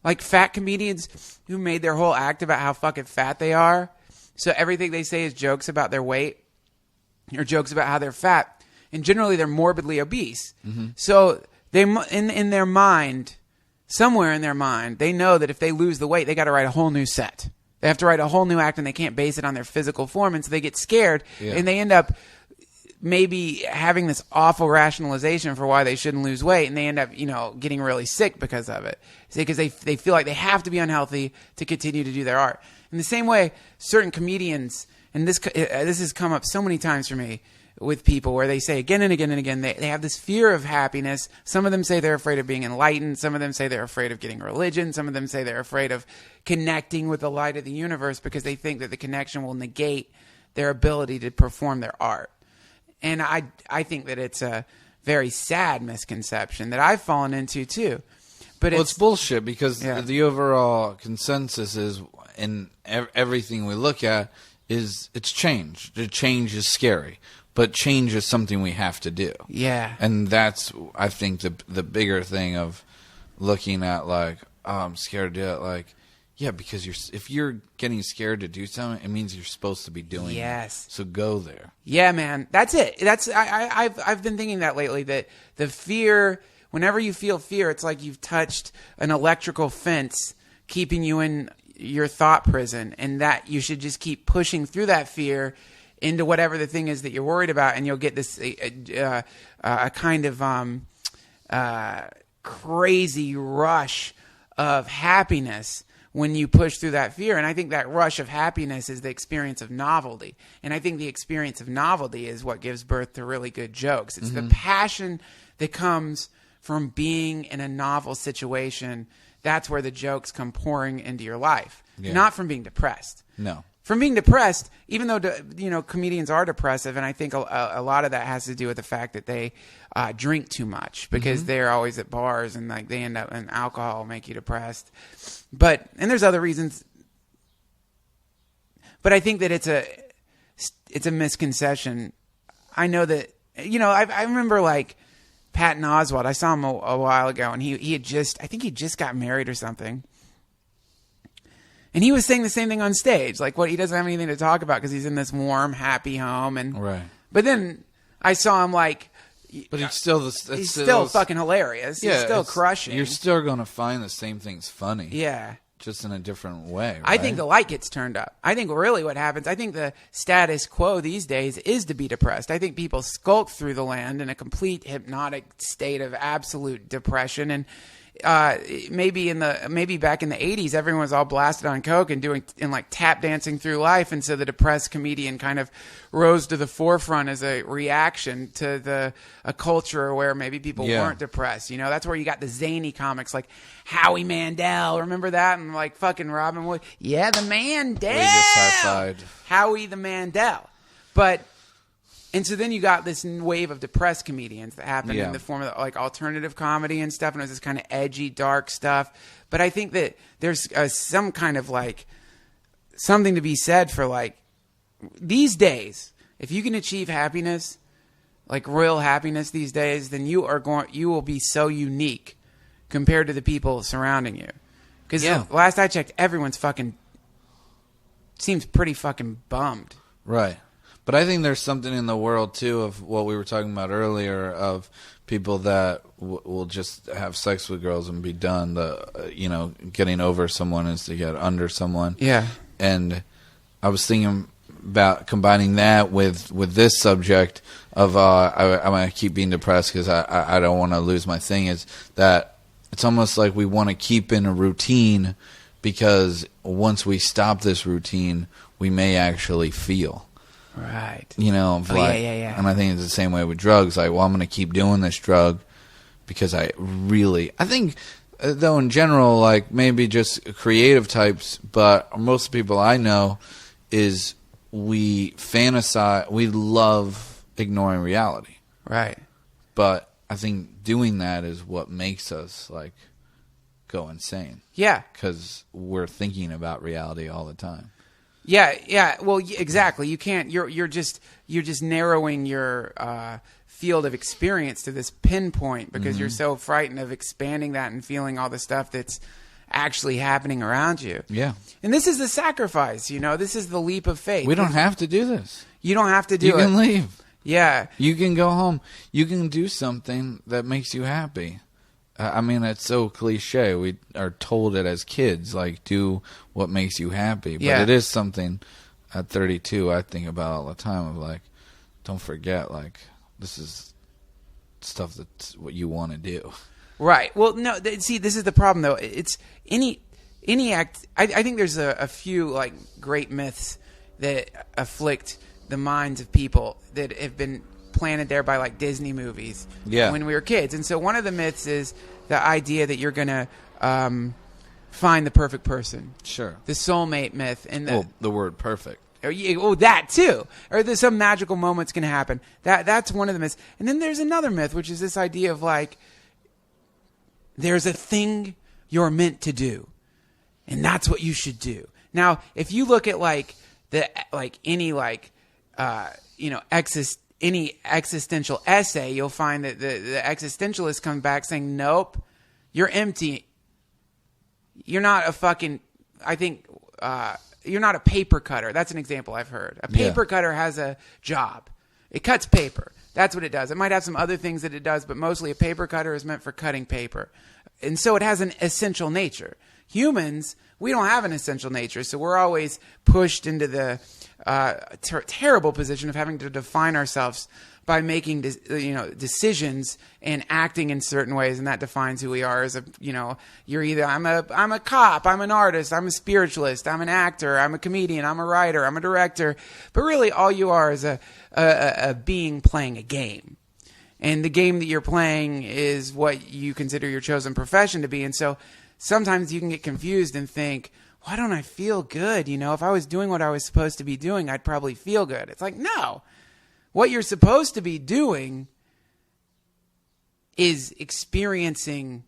like fat comedians who made their whole act about how fucking fat they are. So everything they say is jokes about their weight or jokes about how they're fat, and generally they're morbidly obese. Mm-hmm. So they in their mind, somewhere in their mind, they know that if they lose the weight, they got to write a whole new set. They have to write a whole new act, and they can't base it on their physical form, and so they get scared, and they end up maybe having this awful rationalization for why they shouldn't lose weight, and they end up, getting really sick because of it. Because they feel like they have to be unhealthy to continue to do their art. In the same way, certain comedians, and this has come up so many times for me with people where they say again and again and again, they have this fear of happiness. Some of them say they're afraid of being enlightened. Some of them say they're afraid of getting religion. Some of them say they're afraid of connecting with the light of the universe because they think that the connection will negate their ability to perform their art. And I think that it's a very sad misconception that I've fallen into too. But it's bullshit because the overall consensus is in everything we look at is it's change. The change is scary. But change is something we have to do. Yeah. And that's, I think, the bigger thing of looking at, like, oh, I'm scared to do it. Like, yeah, because if you're getting scared to do something, it means you're supposed to be doing it. So go there. Yeah, man. That's it. I've been thinking that lately, that the fear, whenever you feel fear, it's like you've touched an electrical fence keeping you in your thought prison, and that you should just keep pushing through that fear into whatever the thing is that you're worried about, and you'll get this a kind of crazy rush of happiness when you push through that fear. And I think that rush of happiness is the experience of novelty. And I think the experience of novelty is what gives birth to really good jokes. It's the passion that comes from being in a novel situation. That's where the jokes come pouring into your life, not from being depressed. No. From being depressed, even though comedians are depressive, and I think a lot of that has to do with the fact that they drink too much because they're always at bars and like they end up, and alcohol will make you depressed. And there's other reasons. But I think that it's a misconception. I know that I remember like Patton Oswalt. I saw him a while ago, and he had just got married or something. And he was saying the same thing on stage, like he doesn't have anything to talk about because he's in this warm, happy home. And but then I saw him but he's still fucking hilarious. He's still crushing. You're still going to find the same things funny. Yeah. Just in a different way, right? I think the light gets turned up. I think really what happens, I think the status quo these days is to be depressed. I think people skulk through the land in a complete hypnotic state of absolute depression. And maybe back in the 80s, everyone was all blasted on coke and like tap dancing through life, and so the depressed comedian kind of rose to the forefront as a reaction to a culture where maybe people weren't depressed. That's where you got the zany comics like Howie Mandel, remember that, and like fucking Robin Williams. Yeah, the Mandel. We just high-fived Howie the Mandel, And so then you got this wave of depressed comedians that happened in the form of like alternative comedy and stuff, and it was this kind of edgy, dark stuff. But I think that there's some kind of like something to be said for like these days, if you can achieve happiness, like real happiness these days, then you will be so unique compared to the people surrounding you. Because last I checked, everyone's seems pretty fucking bummed. Right. But I think there's something in the world, too, of what we were talking about earlier, of people that will just have sex with girls and be done. Getting over someone is to get under someone. Yeah. And I was thinking about combining that with this subject of I'm going to keep being depressed because I don't want to lose my thing, is that it's almost like we want to keep in a routine because once we stop this routine, we may actually feel. Right. And I think it's the same way with drugs. Like, well, I'm going to keep doing this drug because I think, though, in general, like maybe just creative types, but most people I know is we love ignoring reality. Right. But I think doing that is what makes us like go insane. Yeah. Because we're thinking about reality all the time. Yeah. Well, exactly. You can't. You're just narrowing your field of experience to this pinpoint because you're so frightened of expanding that and feeling all the stuff that's actually happening around you. Yeah. And this is the sacrifice. This is the leap of faith. We don't have to do this. You don't have to do it. You can leave. Yeah. You can go home. You can do something that makes you happy. I mean, it's so cliche. We are told it as kids, like, do what makes you happy. But it is something at 32 I think about all the time of, like, don't forget, like, this is stuff that's what you want to do. Right. Well, no, see, this is the problem, though. It's any act. I think there's a few, like, great myths that afflict the minds of people that have been planted there by like Disney movies when we were kids. And so one of the myths is the idea that you're going to find the perfect person. Sure. The soulmate myth. And the word perfect. That too. Or there's some magical moment's going to happen. That's one of the myths. And then there's another myth, which is this idea of like, there's a thing you're meant to do. And that's what you should do. Now, if you look at any existential essay, you'll find that the existentialist comes back saying, nope, you're empty. You're not a fucking, you're not a paper cutter. That's an example I've heard. A paper cutter has a job. It cuts paper. That's what it does. It might have some other things that it does, but mostly a paper cutter is meant for cutting paper. And so it has an essential nature. Humans, we don't have an essential nature, so we're always pushed into the terrible position of having to define ourselves by making decisions and acting in certain ways, and that defines who we are as you're either I'm a cop, I'm an artist, I'm a spiritualist, I'm an actor, I'm a comedian, I'm a writer, I'm a director, but really all you are is a being playing a game. And the game that you're playing is what you consider your chosen profession to be. And so sometimes you can get confused and think, why don't I feel good? If I was doing what I was supposed to be doing, I'd probably feel good. It's like, no. What you're supposed to be doing is experiencing,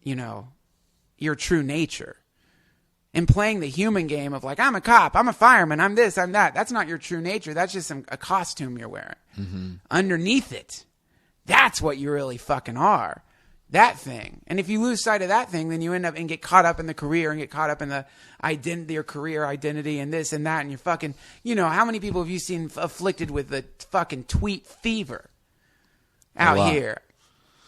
your true nature. And playing the human game of like, I'm a cop, I'm a fireman, I'm this, I'm that. That's not your true nature. That's just a costume you're wearing. Mm-hmm. Underneath it, that's what you really fucking are. That thing. And if you lose sight of that thing, then you end up and get caught up in the career and get caught up in the identity or career identity and this and that. And you're fucking, how many people have you seen afflicted with the fucking tweet fever out here?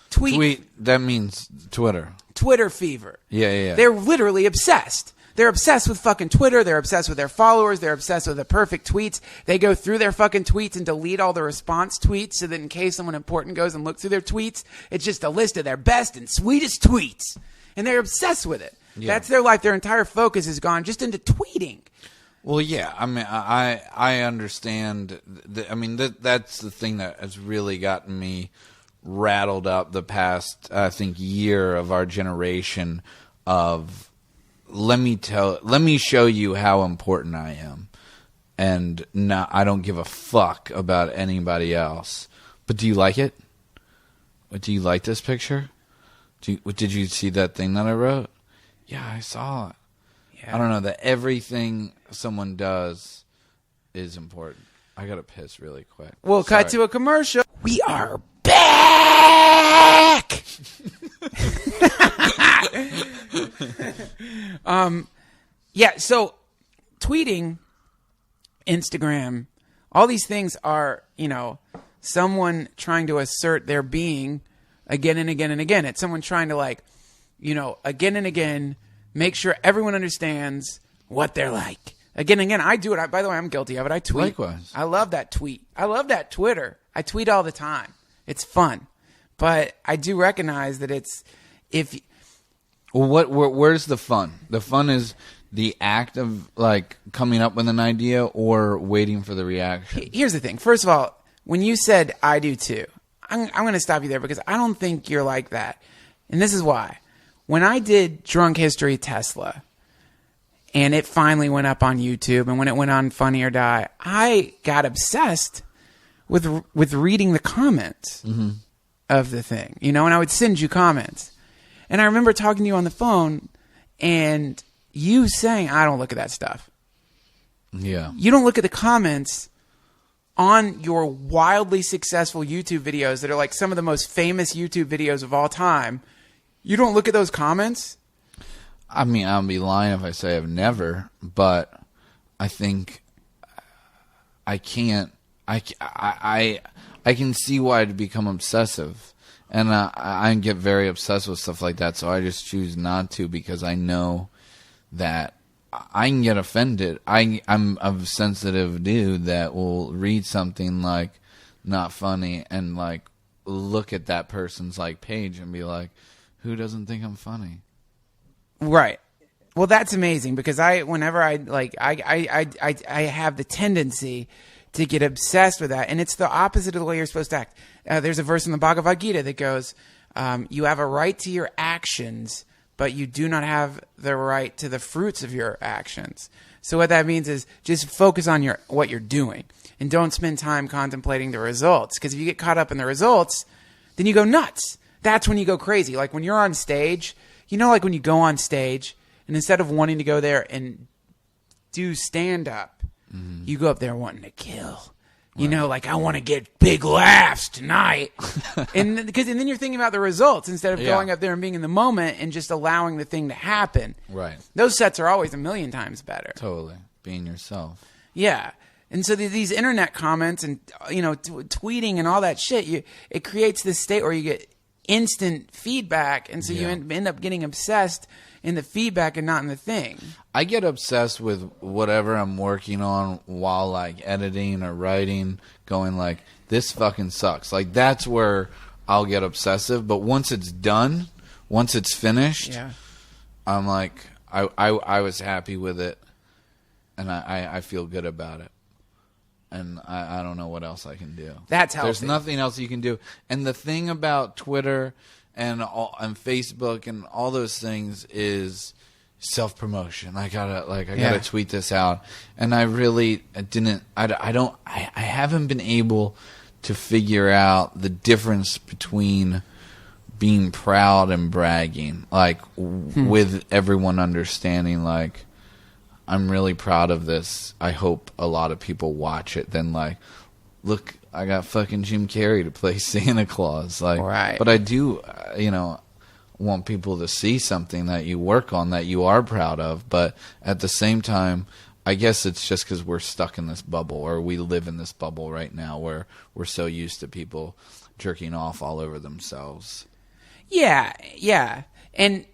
Tweet. That means Twitter. Twitter fever. Yeah. They're literally obsessed. They're obsessed with fucking Twitter. They're obsessed with their followers. They're obsessed with the perfect tweets. They go through their fucking tweets and delete all the response tweets so that in case someone important goes and looks through their tweets, it's just a list of their best and sweetest tweets. And they're obsessed with it. Yeah. That's their life. Their entire focus has gone just into tweeting. Well, yeah. I mean, I understand. That's the thing that has really gotten me rattled up the past, I think, year of our generation of... Let me show you how important I am. And now I don't give a fuck about anybody else. But do you like it? Do you like this picture? Did you see that thing that I wrote? Yeah, I saw it. Yeah. I don't know, that everything someone does is important. I gotta piss really quick. We'll cut to a commercial. We are back! So tweeting, Instagram, all these things are, someone trying to assert their being again and again and again. It's someone trying to again and again, make sure everyone understands what they're like. Again and again, I do it. By the way, I'm guilty of it. I tweet. Likewise. I love that tweet. I love that Twitter. I tweet all the time. It's fun. But I do recognize that where's the fun? The fun is the act of coming up with an idea or waiting for the reaction. Here's the thing. First of all, when you said I do too, I'm going to stop you there because I don't think you're like that. And this is why. When I did Drunk History Tesla and it finally went up on YouTube and when it went on Funny or Die, I got obsessed with reading the comments. Mm-hmm. of the thing, and I would send you comments. And I remember talking to you on the phone and you saying, I don't look at that stuff. Yeah. You don't look at the comments on your wildly successful YouTube videos that are like some of the most famous YouTube videos of all time. You don't look at those comments? I mean, I'll be lying if I say I've never, but I think I can't. I can see why I'd become obsessive, and I get very obsessed with stuff like that. So I just choose not to because I know that I can get offended. I'm a sensitive dude that will read something like not funny and like look at that person's like page and be like, who doesn't think I'm funny? Right. Well, that's amazing because whenever I have the tendency to get obsessed with that, and it's the opposite of the way you're supposed to act. There's a verse in the Bhagavad Gita that goes, you have a right to your actions, but you do not have the right to the fruits of your actions. So what that means is just focus on what you're doing and don't spend time contemplating the results. Because if you get caught up in the results, then you go nuts. That's when you go crazy. Like when you're on stage, like when you go on stage and instead of wanting to go there and do stand-up, you go up there wanting to kill. Like I want to get big laughs tonight. and then you're thinking about the results instead of going up there and being in the moment and just allowing the thing to happen. Right. Those sets are always a million times better. Totally. Being yourself. Yeah. And so these internet comments and, tweeting and all that shit, it creates this state where you get instant feedback. And so you end up getting obsessed in the feedback and not in the thing. I get obsessed with whatever I'm working on while like editing or writing, going like, this fucking sucks. Like that's where I'll get obsessive. But once it's done, once it's finished, I'm like, I was happy with it and I feel good about it. And I don't know what else I can do. That's healthy. There's nothing else you can do. And the thing about Twitter and Facebook and all those things is self-promotion. I gotta tweet this out. And I really didn't. I haven't been able to figure out the difference between being proud and bragging. Like with everyone understanding, like I'm really proud of this. I hope a lot of people watch it. Then like, look, I got fucking Jim Carrey to play Santa Claus. Like, right. But I do, want people to see something that you work on that you are proud of. But at the same time, I guess it's just because we're stuck in this bubble, or we live in this bubble right now where we're so used to people jerking off all over themselves. Yeah. And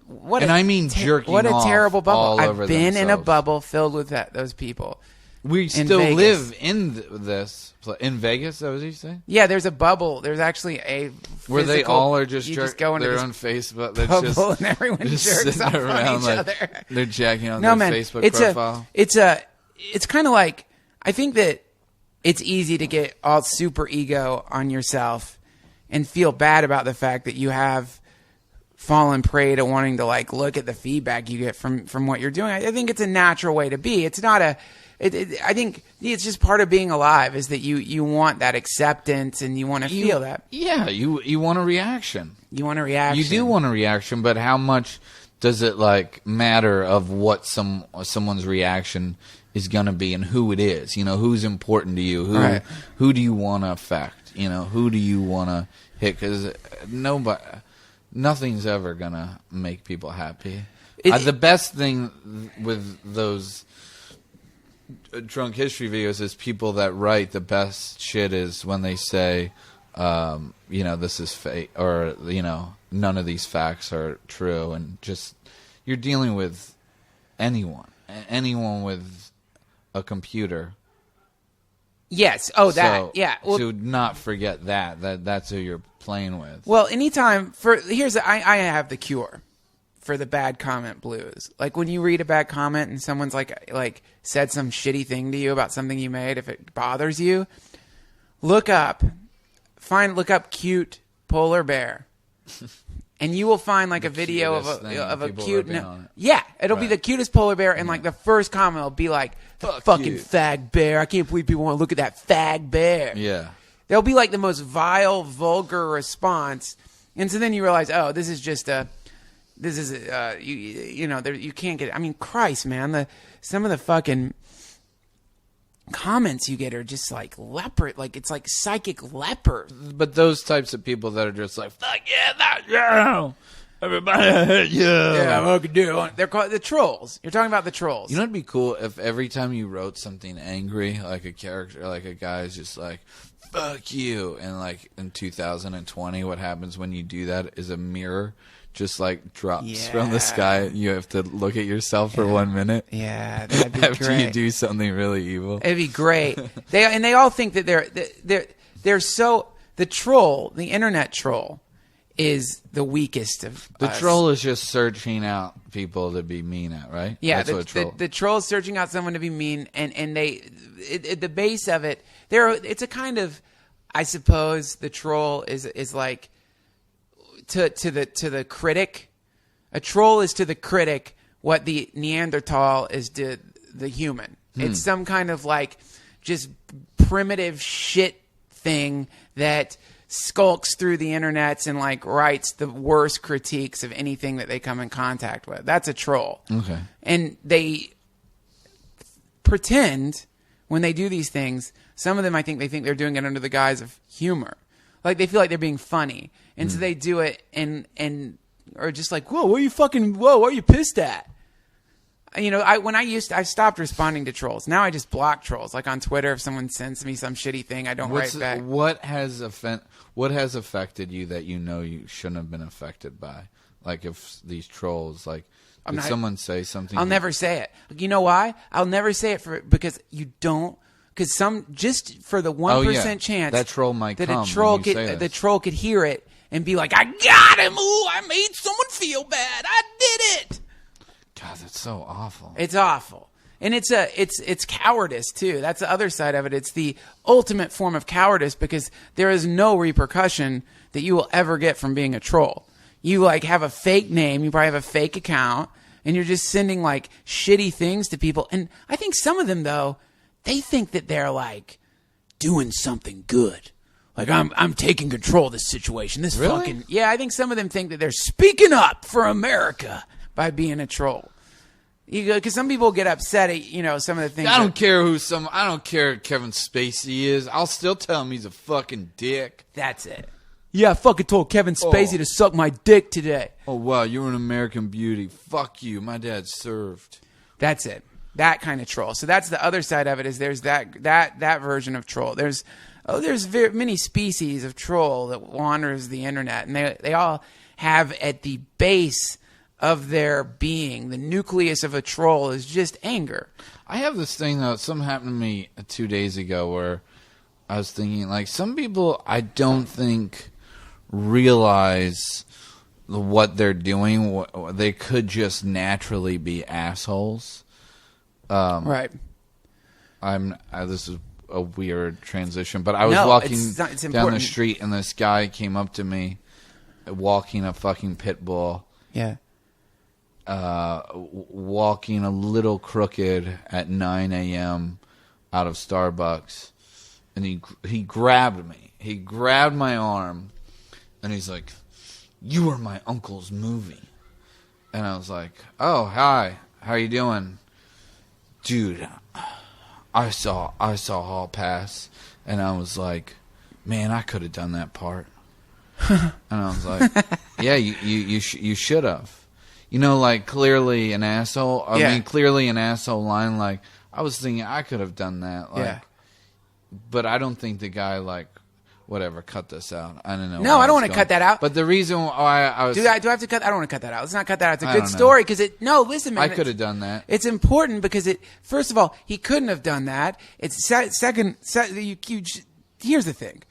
what and I mean jerking what a off terrible bubble. all I've over been in a themselves. bubble filled with those people. We still Vegas. live in this in Vegas. That was what you say? Yeah, there's a bubble. There's actually a where they physical, all are just go into they're this on Facebook. That's bubble just and everyone just jerks off sitting on around each like other. they're jacking on No, their man, Facebook profile. It's kind of like, I think that it's easy to get all super ego on yourself and feel bad about the fact that you have fallen prey to wanting to like look at the feedback you get from what you're doing. I think it's a natural way to be. It's not I think it's just part of being alive is that you want that acceptance and you want to feel that. Yeah, you want a reaction. You want a reaction. You do want a reaction, but how much does it like matter of what someone's reaction is going to be and who it is? Who's important to you? Who do you want to affect? Who do you want to hit? Because nothing's ever going to make people happy. The best thing with those drunk history videos is people that write the best shit is when they say, this is fake, or, none of these facts are true. And just, you're dealing with anyone with a computer. Yes. Oh, that. So, yeah. Well, to not forget that's who you're playing with. Well, anytime I have the cure for the bad comment blues. Like when you read a bad comment and someone's like said some shitty thing to you about something you made, if it bothers you, look up cute polar bear. And you will find like a video of a cute it'll be the cutest polar bear, and like the first comment will be like, fucking fag bear. I can't believe people want to look at that fag bear. Yeah. They'll be like the most vile, vulgar response. And so then you realize, oh, this is you can't get, I mean, Christ, man, some of the fucking comments you get are just like leopard, like it's like psychic leopard. But those types of people that are just like, fuck yeah, everybody, Yeah, I could do it. They're called the trolls. You're talking about the trolls. You know, it'd be cool if every time you wrote something angry, like a character, like a guy's just like, fuck you. And like in 2020, what happens when you do that is a mirror just like drops from the sky. You have to look at yourself for 1 minute. Yeah, that'd be after great. you do something really evil. It'd be great. They all think that they're so, the troll, the internet troll, is the weakest of The us. troll is just searching out people to be mean at, right? Yeah, That's what a troll. the troll is searching out someone to be mean, and the base of it, it's a kind of, I suppose, the troll is like to the critic. A troll is to the critic what the Neanderthal is to the human. It's some kind of like just primitive shit thing that skulks through the internets and like writes the worst critiques of anything that they come in contact with. That's a troll. Okay. And they pretend when they do these things, some of them I think they think they're doing it under the guise of humor. Like they feel like they're being funny. And so they do it and or just like, whoa, what are you pissed at? You know, I stopped responding to trolls. Now I just block trolls. Like on Twitter, if someone sends me some shitty thing, I don't write back. What has affected you that you know you shouldn't have been affected by? Like if these trolls, like, did someone say something? I'll never say it. You know why? I'll never say it because you don't. Because just for the 1% chance that troll might that come a troll when you say the troll could hear it and be like, I got him. Ooh, I made someone feel bad. I did it. God, that's so awful. It's awful. And it's cowardice too. That's the other side of it. It's the ultimate form of cowardice because there is no repercussion that you will ever get from being a troll. You like have a fake name, you probably have a fake account, and you're just sending like shitty things to people. And I think some of them though, they think that they're like doing something good. Like I'm taking control of this situation. This really? fucking I think some of them think that they're speaking up for America by being a troll. Because some people get upset at some of the things. I don't care who Kevin Spacey is. I'll still tell him he's a fucking dick. That's it. Yeah, I fucking told Kevin Spacey to suck my dick today. Oh wow, you're an American beauty. Fuck you. My dad served. That's it. That kind of troll. So that's the other side of it. Is there's that version of troll. There's many species of troll that wanders the internet, and they all have at the base of their being, the nucleus of a troll is just anger. I have this thing though. Something happened to me 2 days ago where I was thinking, like, some people I don't think realize what they're doing. They could just naturally be assholes. Right. This is a weird transition, but I was walking down the street and this guy came up to me, walking a fucking pit bull. Yeah. Walking a little crooked at 9 a.m. out of Starbucks, and he grabbed me. He grabbed my arm, and he's like, "You are my uncle's movie." And I was like, "Oh, hi. How you doing?" Dude, I saw Hall Pass, and I was like, "Man, I could have done that part." And I was like, "Yeah, you should have." You know, like, clearly an asshole. I mean, clearly an asshole line. Like, I was thinking I could have done that. Like, but I don't think the guy, like, whatever, cut this out. I don't know. No, I don't want to cut that out. But the reason why I was... Do I have to cut? I don't want to cut that out. Let's not cut that out. It's a good story because listen, man. I could have done that. It's important because first of all, he couldn't have done that. It's second, here's the thing.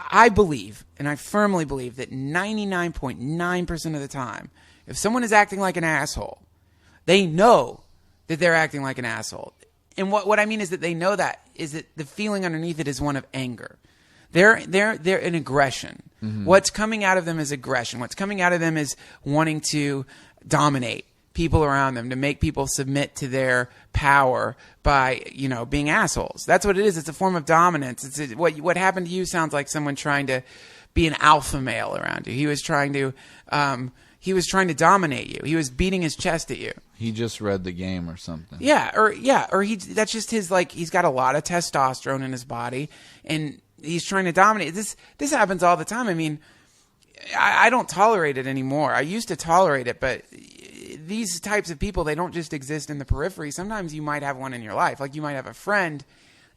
I believe, and I firmly believe, that 99.9% of the time, if someone is acting like an asshole, they know that they're acting like an asshole. And what I mean is that they know that the feeling underneath it is one of anger. They're an aggression. Mm-hmm. What's coming out of them is aggression. What's coming out of them is wanting to dominate, people around them, to make people submit to their power by, being assholes. That's what it is. It's a form of dominance. What happened to you sounds like someone trying to be an alpha male around you. He was trying to dominate you. He was beating his chest at you. He just read the game or something. That's just his, he's got a lot of testosterone in his body, and he's trying to dominate. This happens all the time. I mean, I don't tolerate it anymore. I used to tolerate it, but these types of people, they don't just exist in the periphery. Sometimes you might have one in your life. Like, you might have a friend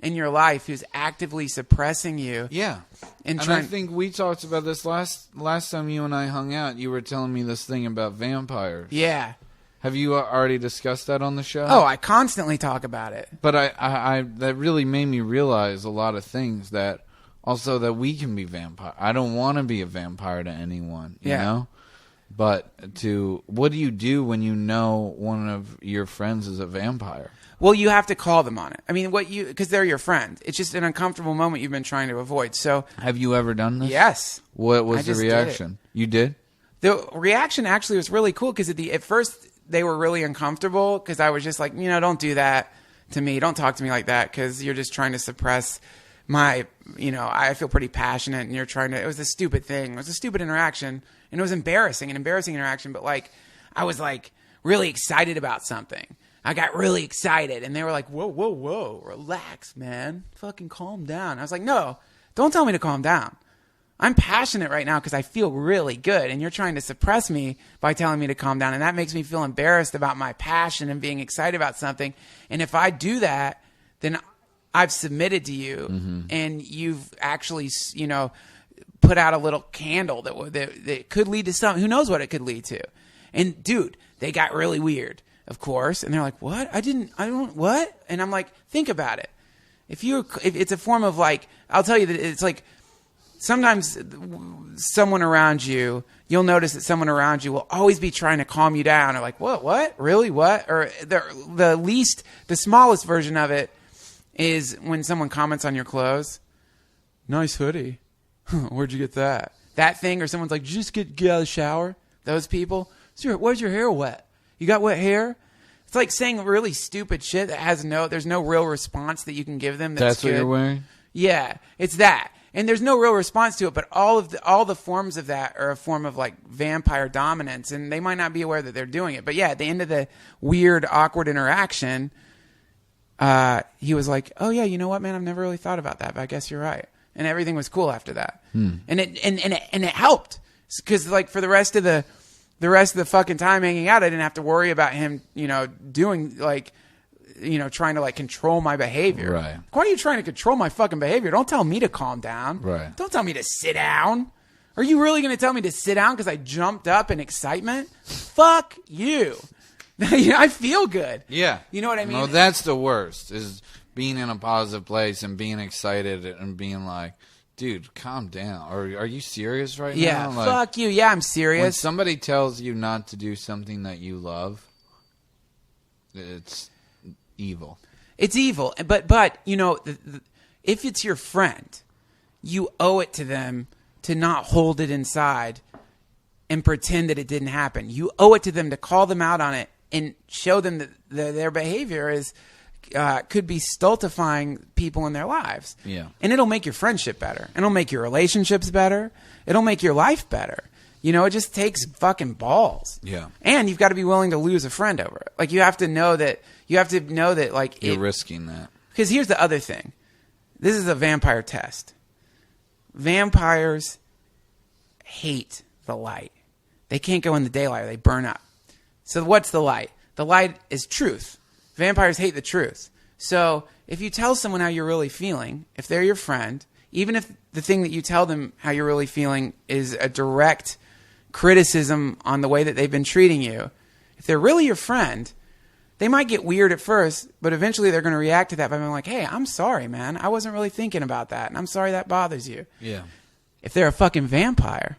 in your life who's actively suppressing you. Yeah. And I think we talked about this last time you and I hung out. You were telling me this thing about vampires. Yeah. Have you already discussed that on the show? Oh, I constantly talk about it. But I that really made me realize a lot of things, that also that we can be vampire. I don't want to be a vampire to anyone, you know? But what do you do when you know one of your friends is a vampire? Well, you have to call them on it. I mean, because they're your friend. It's just an uncomfortable moment you've been trying to avoid. So, have you ever done this? Yes. What was the reaction? You did? The reaction actually was really cool, because at first they were really uncomfortable, because I was just like, don't do that to me. Don't talk to me like that, because you're just trying to suppress my, I feel pretty passionate, and you're trying to. It was a stupid thing. It was a stupid interaction, and it was an embarrassing interaction. But I was really excited about something. I got really excited, and they were like, whoa, relax, man. Fucking calm down. I was like, no, don't tell me to calm down. I'm passionate right now because I feel really good, and you're trying to suppress me by telling me to calm down, and that makes me feel embarrassed about my passion and being excited about something. And if I do that, then I've submitted to you, and you've actually, put out a little candle that could lead to something. Who knows what it could lead to? And dude, they got really weird, of course. And they're like, what? What? And I'm like, think about it. If it's a form of I'll tell you that it's sometimes someone around you, you'll notice that someone around you will always be trying to calm you down, or what? Really? What? Or the smallest version of it is when someone comments on your clothes. Nice hoodie. Where'd you get that? That thing, or someone's like, did you just get out of the shower? Those people. Where's your hair wet? You got wet hair? It's like saying really stupid shit that there's no real response that you can give them. That's what you're wearing? Yeah, it's that. And there's no real response to it, but all the forms of that are a form of vampire dominance, and they might not be aware that they're doing it. But yeah, at the end of the weird, awkward interaction, he was like, "Oh yeah, you know what, man? I've never really thought about that, but I guess you're right." And everything was cool after that, and it helped, because for the rest of the fucking time hanging out, I didn't have to worry about him, doing trying to control my behavior. Right. Why are you trying to control my fucking behavior? Don't tell me to calm down. Right. Don't tell me to sit down. Are you really going to tell me to sit down because I jumped up in excitement? Fuck you. I feel good. Yeah. You know what I mean? No, that's the worst, is being in a positive place and being excited and being like, dude, calm down. Or are you serious right now? Yeah, fuck you. Yeah, I'm serious. When somebody tells you not to do something that you love, it's evil. It's evil. But if it's your friend, you owe it to them to not hold it inside and pretend that it didn't happen. You owe it to them to call them out on it and show them that their behavior could be stultifying people in their lives. Yeah. And it'll make your friendship better. It'll make your relationships better. It'll make your life better. It just takes fucking balls. Yeah. And you've got to be willing to lose a friend over it. You have to know that you're risking that. Because here's the other thing. This is a vampire test. Vampires hate the light. They can't go in the daylight or they burn up. So what's the light? The light is truth. Vampires hate the truth. So if you tell someone how you're really feeling, if they're your friend, even if the thing that you tell them how you're really feeling is a direct criticism on the way that they've been treating you, if they're really your friend, they might get weird at first, but eventually they're going to react to that by being like, hey, I'm sorry, man. I wasn't really thinking about that, and I'm sorry that bothers you. Yeah. If they're a fucking vampire,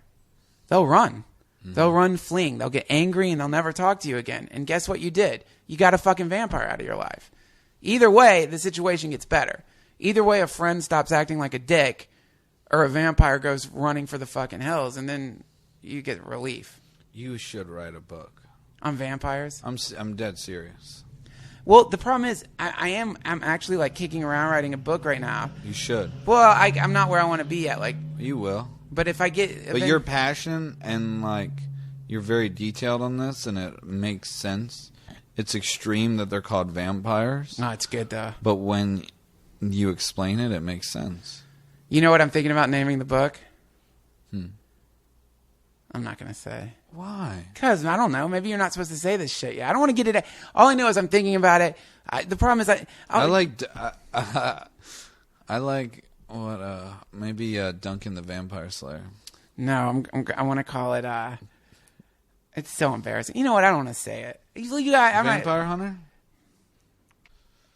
they'll run. Mm-hmm. They'll run fleeing. They'll get angry, and they'll never talk to you again. And guess what you did? You got a fucking vampire out of your life. Either way, the situation gets better. Either way, a friend stops acting like a dick, or a vampire goes running for the fucking hills, and then you get relief. You should write a book. On vampires? I'm dead serious. Well, the problem is, I'm actually like kicking around writing a book right now. You should. Well, I'm not where I want to be yet. Like, You will. but if I get, But your passion and like you're very detailed on this, and it makes sense. It's extreme that they're called vampires. No, it's good though. But when you explain it, it makes sense. You know what I'm thinking about naming the book? I'm not gonna say. Why? Because I don't know. Maybe you're not supposed to say this shit yet. I don't want to get it. All I know is I'm thinking about it. The problem is I like what maybe Duncan the Vampire Slayer. No, I want to call it. It's so embarrassing. You know what? I don't want to say it. Vampire Hunter?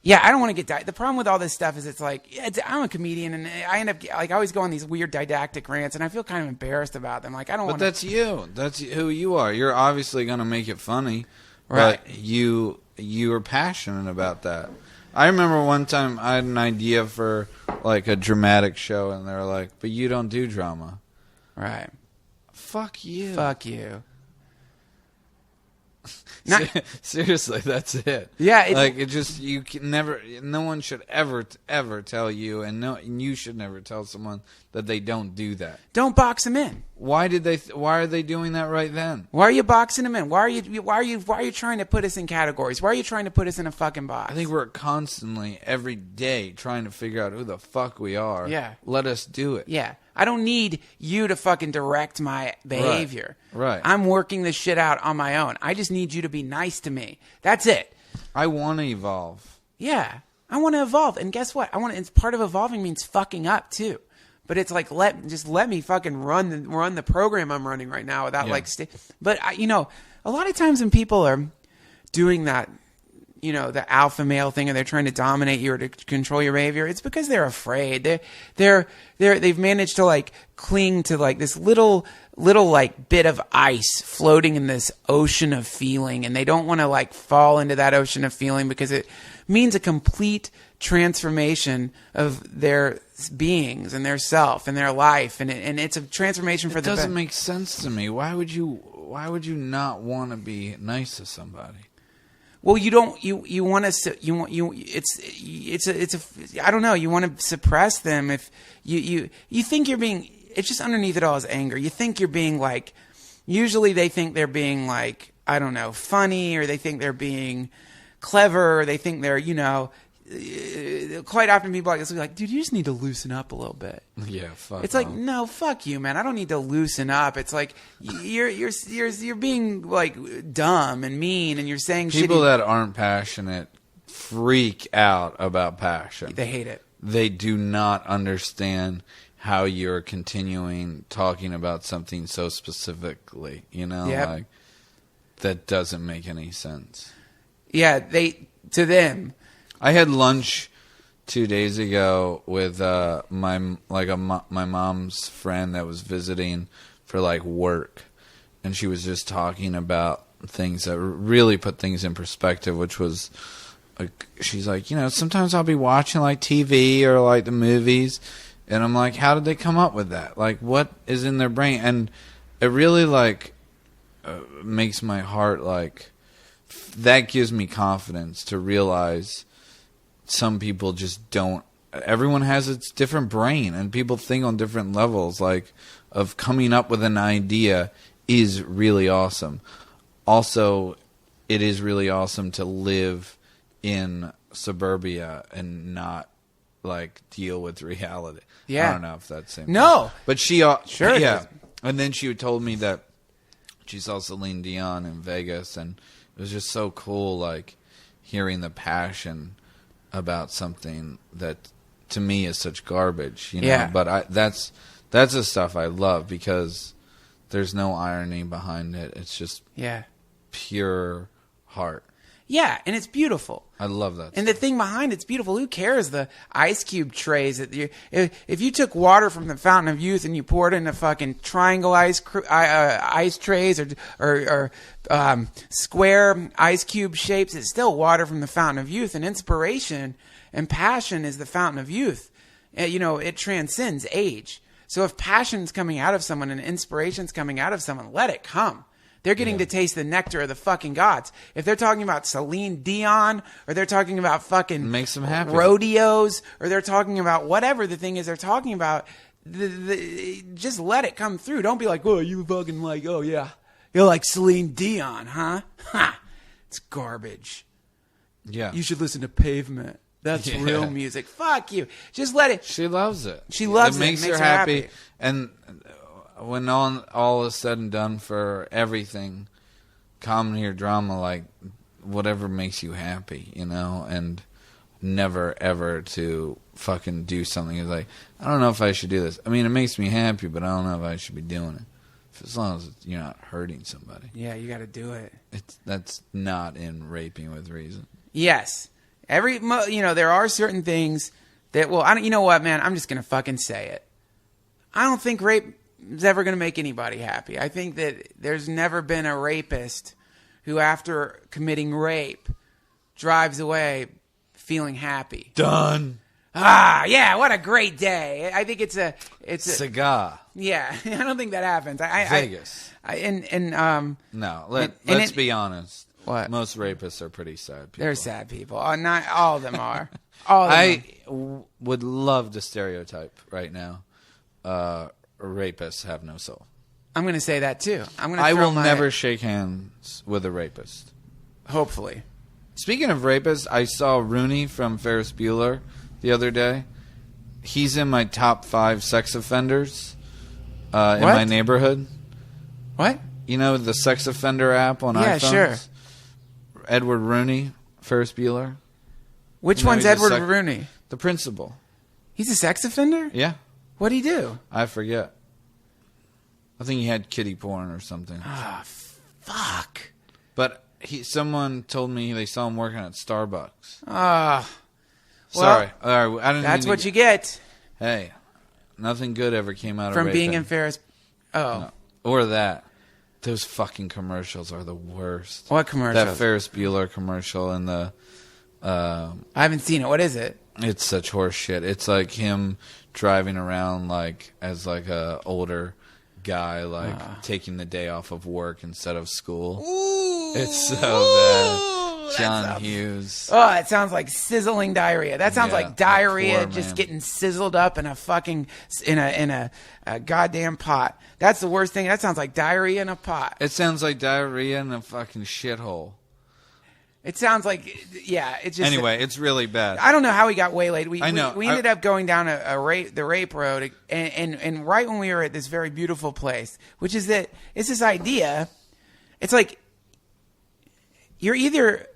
Yeah, I don't want to get... The problem with all this stuff is it's like... I'm a comedian, and I end up... Like, I always go on these weird didactic rants, and I feel kind of embarrassed about them. Like, I don't want to... But that's you. That's who you are. You're obviously going to make it funny. Right. But you are passionate about that. I remember one time I had an idea for, like, a dramatic show, and they were like, but you don't do drama. Right. Fuck you. Fuck you. Seriously, that's it. Yeah, like it just you can never. No one should ever tell you, and you should never tell someone that they don't do that. Don't box them in. Why did they? Why are they doing that right then? Why are you boxing them in? Why are you trying to put us in categories? Why are you trying to put us in a fucking box? I think we're constantly, every day, trying to figure out who the fuck we are. Yeah. Let us do it. Yeah. I don't need you to fucking direct my behavior. Right. I'm working this shit out on my own. I just need you to be nice to me. That's it. I want to evolve. Yeah. I want to evolve. And guess what? It's part of evolving means fucking up too. But it's like let me fucking run the program I'm running right now without but a lot of times when people are doing that, the alpha male thing, and they're trying to dominate you or to control your behavior, it's because they're afraid. They've managed to like cling to like this little like bit of ice floating in this ocean of feeling, and they don't want to like fall into that ocean of feeling because it means a complete transformation of their beings and their self and their life, and it's a transformation for the better. It doesn't make sense to me. Why would you not want to be nice to somebody? Well, you don't. You want to. It's a. I don't know. You want to suppress them if you think you're being. It's just underneath it all is anger. You think you're being like. Usually they think they're being like, I don't know, funny, or they think they're being clever, or they think they're quite often people like this will be like, dude, you just need to loosen up a little bit. Yeah, fuck. It's like, no, fuck you, man. I don't need to loosen up. It's like you're being like dumb and mean, and you're saying people shitty. that aren't passionate freak out about passion. They hate it. They do not understand how you're continuing talking about something so specifically. Yep. Like that doesn't make any sense. Yeah, to them. I had lunch 2 days ago with my mom's friend that was visiting for like work, and she was just talking about things that really put things in perspective, which was like, she's like, sometimes I'll be watching like TV or like the movies, and I'm like, how did they come up with that? Like, what is in their brain? And it really like makes my heart like, that gives me confidence to realize some people just don't. Everyone has its different brain, and people think on different levels. Like, of coming up with an idea is really awesome. Also, it is really awesome to live in suburbia and not like deal with reality. Yeah. I don't know if that's the same. No, but she sure, yeah. And then she told me that she saw Celine Dion in Vegas, and it was just so cool, like hearing the passion about something that to me is such garbage, Yeah. But that's the stuff I love because there's no irony behind it. It's just pure heart. Yeah, and it's beautiful. I love that. And the thing behind it's beautiful. Who cares the ice cube trays that if you took water from the fountain of youth and you poured it into fucking triangle ice trays or square ice cube shapes, it's still water from the fountain of youth. And inspiration and passion is the fountain of youth. It transcends age. So if passion's coming out of someone and inspiration's coming out of someone, let it come. They're getting to taste the nectar of the fucking gods. If they're talking about Celine Dion, or they're talking about fucking makes them happy. Rodeos, or they're talking about whatever the thing is they're talking about, just let it come through. Don't be like, oh, you fucking like, oh yeah, you're like Celine Dion, huh? Ha! It's garbage. Yeah. You should listen to Pavement. That's real music. Fuck you. Just let it. She loves it. She loves it. It makes her happy. And when all is said and done for everything, comedy or drama, like whatever makes you happy, you know, and never ever to fucking do something. It's like, I don't know if I should do this. I mean, it makes me happy, but I don't know if I should be doing it. As long as you're not hurting somebody. Yeah, you got to do it. That's not in raping with reason. Yes. There are certain things that, you know what, man? I'm just going to fucking say it. I don't think rape is ever going to make anybody happy. I think that there's never been a rapist who, after committing rape, drives away feeling happy. Done. Ah, yeah, what a great day. I think it's a cigar. Yeah, I don't think that happens. Vegas. No, let's be honest. What? Most rapists are pretty sad people. They're sad people. Not all of them are. Would love to stereotype right now. Rapists have no soul. I'm going to say that too. I will never shake hands with a rapist. Hopefully. Speaking of rapists, I saw Rooney from Ferris Bueller the other day. He's in my top 5 sex offenders in my neighborhood. What? You know the sex offender app on iPhones? Yeah, sure. Edward Rooney, Ferris Bueller. Which one's Edward Rooney? The principal. He's a sex offender? Yeah. What'd he do? I forget. I think he had kiddie porn or something. Ah, fuck. But someone told me they saw him working at Starbucks. Sorry. All right. That's what you get. Hey, nothing good ever came out from of being in Ferris. Oh. No. Or that. Those fucking commercials are the worst. What commercials? That Ferris Bueller commercial and the... I haven't seen it. What is it? It's such horse shit. It's like him driving around like as like a older guy, like taking the day off of work instead of school. Ooh, it's so bad. John Hughes. Oh, it sounds like sizzling diarrhea. That sounds like diarrhea just getting sizzled up in a fucking in a goddamn pot. That's the worst thing. That sounds like diarrhea in a pot. It sounds like diarrhea in a fucking shithole. It sounds like, yeah. It just anyway. It's really bad. I don't know how we got waylaid. We know. We ended up going down the rape road, and right when we were at this very beautiful place, which is that it's this idea. It's like you're either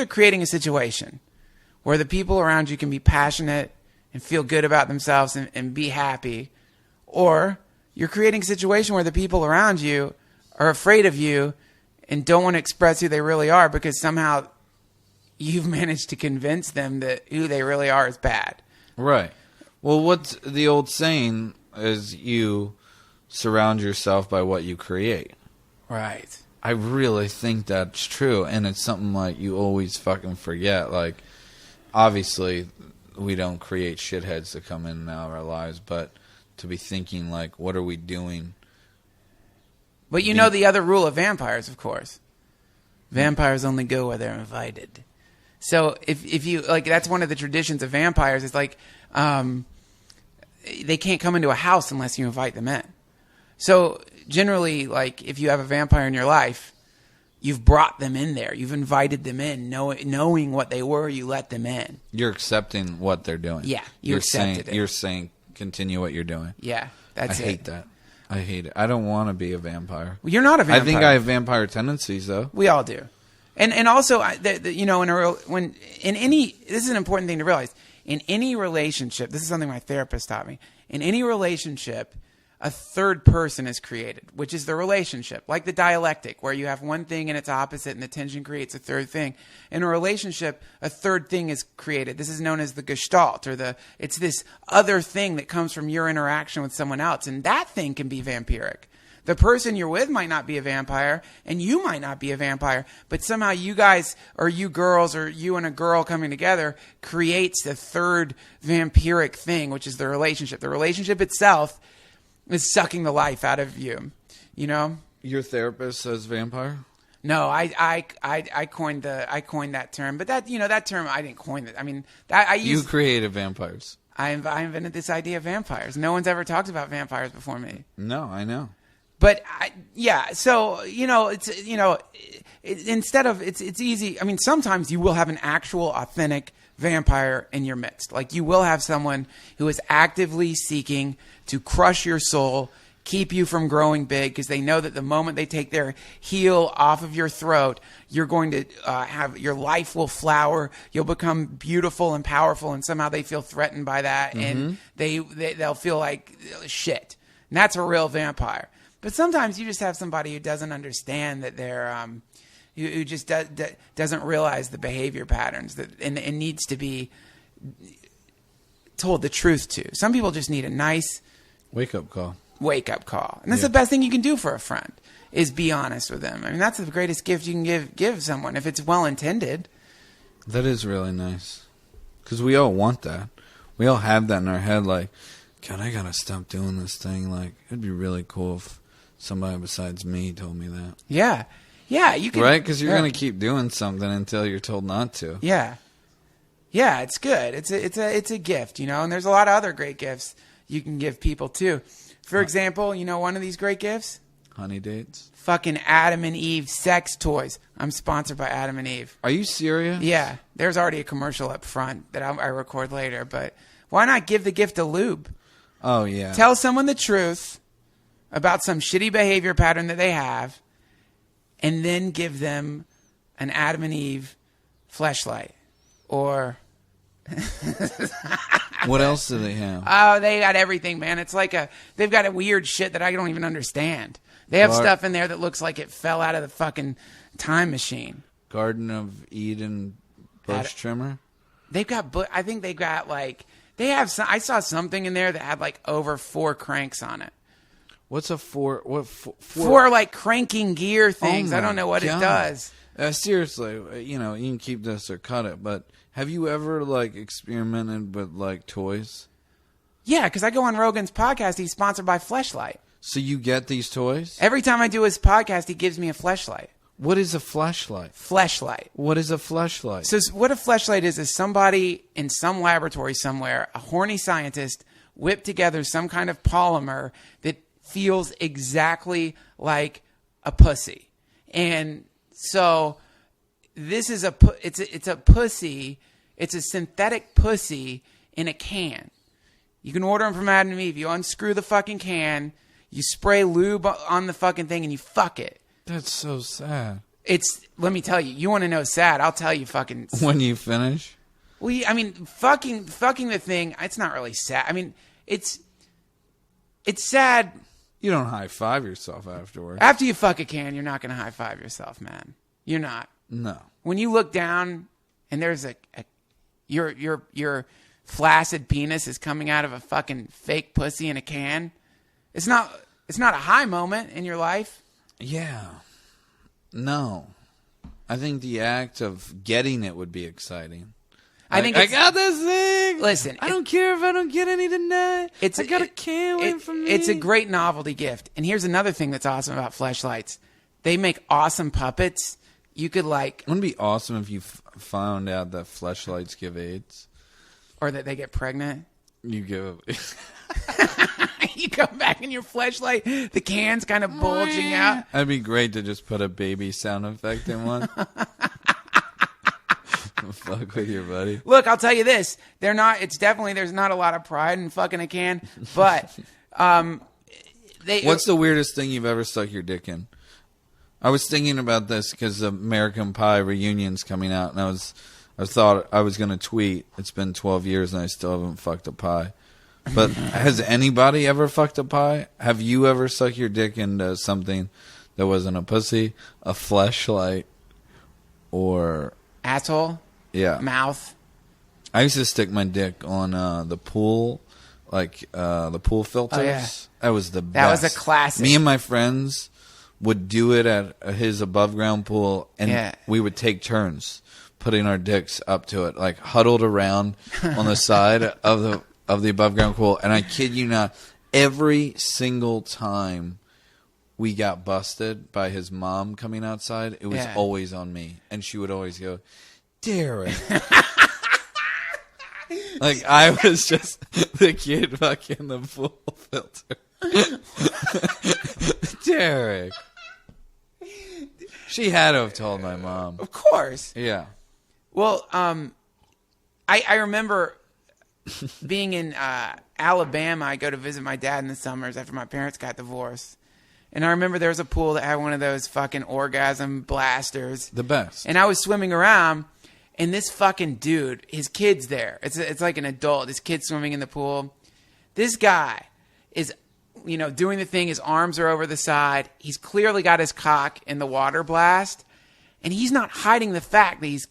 creating a situation where the people around you can be passionate and feel good about themselves and be happy, or you're creating a situation where the people around you are afraid of you and don't want to express who they really are because somehow you've managed to convince them that who they really are is bad. Right. Well, what's the old saying is you surround yourself by what you create. Right. I really think that's true, and it's something like you always fucking forget. Like, obviously, we don't create shitheads to come in and out of our lives, but to be thinking, like, what are we doing? But you know the other rule of vampires, of course. Vampires only go where they're invited. So if you, like, that's one of the traditions of vampires. It's like they can't come into a house unless you invite them in. So generally, like, if you have a vampire in your life, you've brought them in there. You've invited them in. Knowing what they were, you let them in. You're accepting what they're doing. Yeah, you're accepted it. You're saying continue what you're doing. Yeah, that's it. I hate that. I hate it. I don't want to be a vampire. Well, you're not a vampire. I think I have vampire tendencies, though. We all do. And also, you know, this is an important thing to realize. In any relationship, this is something my therapist taught me. In any relationship, a third person is created, which is the relationship, like the dialectic, where you have one thing and its opposite, and the tension creates a third thing. In a relationship, a third thing is created. This is known as the gestalt, or it's this other thing that comes from your interaction with someone else, and that thing can be vampiric. The person you're with might not be a vampire, and you might not be a vampire, but somehow you guys, or you girls, or you and a girl coming together creates the third vampiric thing, which is the relationship. The relationship itself It's sucking the life out of you. You know? Your therapist says vampire? No, I coined that term, but that term I didn't coin it. I mean, You created vampires. I invented this idea of vampires. No one's ever talked about vampires before me. No, I know. But so it's easy. I mean, sometimes you will have an actual authentic vampire in your midst. Like you will have someone who is actively seeking to crush your soul, keep you from growing big, because they know that the moment they take their heel off of your throat, you're going to have your life will flower. You'll become beautiful and powerful, and somehow they feel threatened by that, and they'll feel like shit. And that's a real vampire. But sometimes you just have somebody who doesn't understand that they're who just doesn't realize the behavior patterns that and needs to be told the truth to. Some people just need a nice wake up call. And that's the best thing you can do for a friend is be honest with them. I mean, that's the greatest gift you can give someone if it's well intended. That is really nice. Because we all want that. We all have that in our head. Like, God, I gotta stop doing this thing. Like, it'd be really cool if somebody besides me told me that. Yeah, you can. Right? Because you're gonna keep doing something until you're told not to. Yeah, it's good. It's a gift, you know. And there's a lot of other great gifts you can give people too. For example, you know, one of these great gifts? Honey dates. Fucking Adam and Eve sex toys. I'm sponsored by Adam and Eve. Are you serious? Yeah. There's already a commercial up front that I record later, but why not give the gift of lube? Oh, yeah. Tell someone the truth about some shitty behavior pattern that they have, and then give them an Adam and Eve fleshlight. Or... What else do they have? Oh, they got everything, man. It's like they've got a weird shit that I don't even understand. They have stuff in there that looks like it fell out of the fucking time machine. Garden of Eden bush trimmer? I think they got they have some, I saw something in there that had like over 4 cranks on it. What's a 4? What 4 like cranking gear things. Oh I don't know what it does. Seriously, you know, you can keep this or cut it, but have you ever like experimented with like toys? Yeah, because I go on Rogan's podcast. He's sponsored by Fleshlight. So you get these toys? Every time I do his podcast, he gives me a fleshlight. What is a fleshlight? Fleshlight. What is a fleshlight? So what a fleshlight is somebody in some laboratory somewhere, a horny scientist, whipped together some kind of polymer that feels exactly like a pussy. And so this is it's a pussy. It's a synthetic pussy in a can. You can order them from Adam and Eve. You unscrew the fucking can, you spray lube on the fucking thing, and you fuck it. That's so sad. Let me tell you, you want to know sad, I'll tell you fucking... When you finish? Well, I mean, fucking the thing, it's not really sad. I mean, it's sad... You don't high-five yourself afterwards. After you fuck a can, you're not going to high-five yourself, man. You're not. No. When you look down and there's your flaccid penis is coming out of a fucking fake pussy in a can, it's not a high moment in your life. Yeah. No. I think the act of getting it would be exciting. I think I got this thing. Listen, I don't care if I don't get any tonight. I got a can waiting for me. It's a great novelty gift. And here's another thing that's awesome about fleshlights. They make awesome puppets. You could Wouldn't it be awesome if you found out that fleshlights give AIDS? Or that they get pregnant? You give... You come back in your fleshlight, the can's kind of bulging out. That'd be great to just put a baby sound effect in one. Fuck with your buddy. Look, I'll tell you this. There's not a lot of pride in fucking a can, but What's the weirdest thing you've ever stuck your dick in? I was thinking about this because the American Pie reunion's coming out, and I thought I was going to tweet, it's been 12 years and I still haven't fucked a pie. But has anybody ever fucked a pie? Have you ever stuck your dick into something that wasn't a pussy, a fleshlight, or... Asshole? Yeah. Mouth? I used to stick my dick on the pool, the pool filters. Oh, yeah. That was the best. That was a classic. Me and my friends would do it at his above-ground pool, and we would take turns putting our dicks up to it, like huddled around on the side of the above-ground pool. And I kid you not, every single time we got busted by his mom coming outside, it was always on me. And she would always go, Derek. Like, I was just the kid fucking the pool filter. Derek. She had to have told my mom. Of course. Yeah. Well, I remember being in Alabama. I go to visit my dad in the summers after my parents got divorced. And I remember there was a pool that had one of those fucking orgasm blasters. The best. And I was swimming around, and this fucking dude, his kid's there. It's like an adult. His kid's swimming in the pool. This guy is, doing the thing. His arms are over the side. He's clearly got his cock in the water blast. And he's not hiding the fact that he's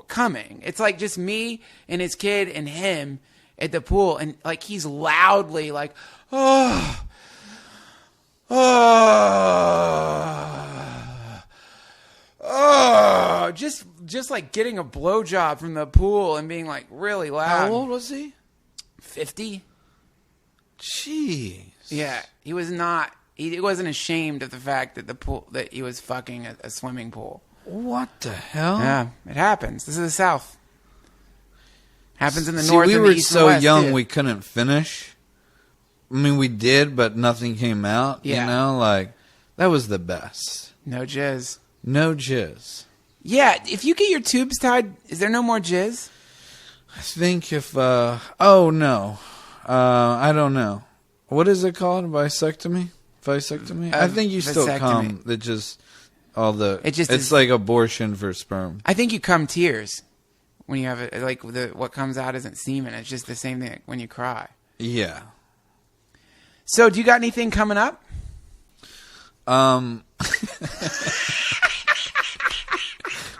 coming. It's like just me and his kid and him at the pool. And like he's loudly like, oh, just like getting a blowjob from the pool and being like really loud. How old was he? 50. Jeez. Yeah, he was not. He wasn't ashamed of the fact that he was fucking a swimming pool. What the hell? Yeah, it happens. This is the South. Happens in the North we and were the East and so West, young too. we couldn't finish. I mean, we did, but nothing came out. Yeah. Like that was the best. No jizz. No jizz. Yeah, if you get your tubes tied, is there no more jizz? I think if oh no, I don't know. What is it called? Vasectomy? I think you still vasectomy. come. It just it's is, like abortion for sperm. I think you come tears when you have it. Like what comes out isn't semen. It's just the same thing when you cry. Yeah. So, do you got anything coming up? I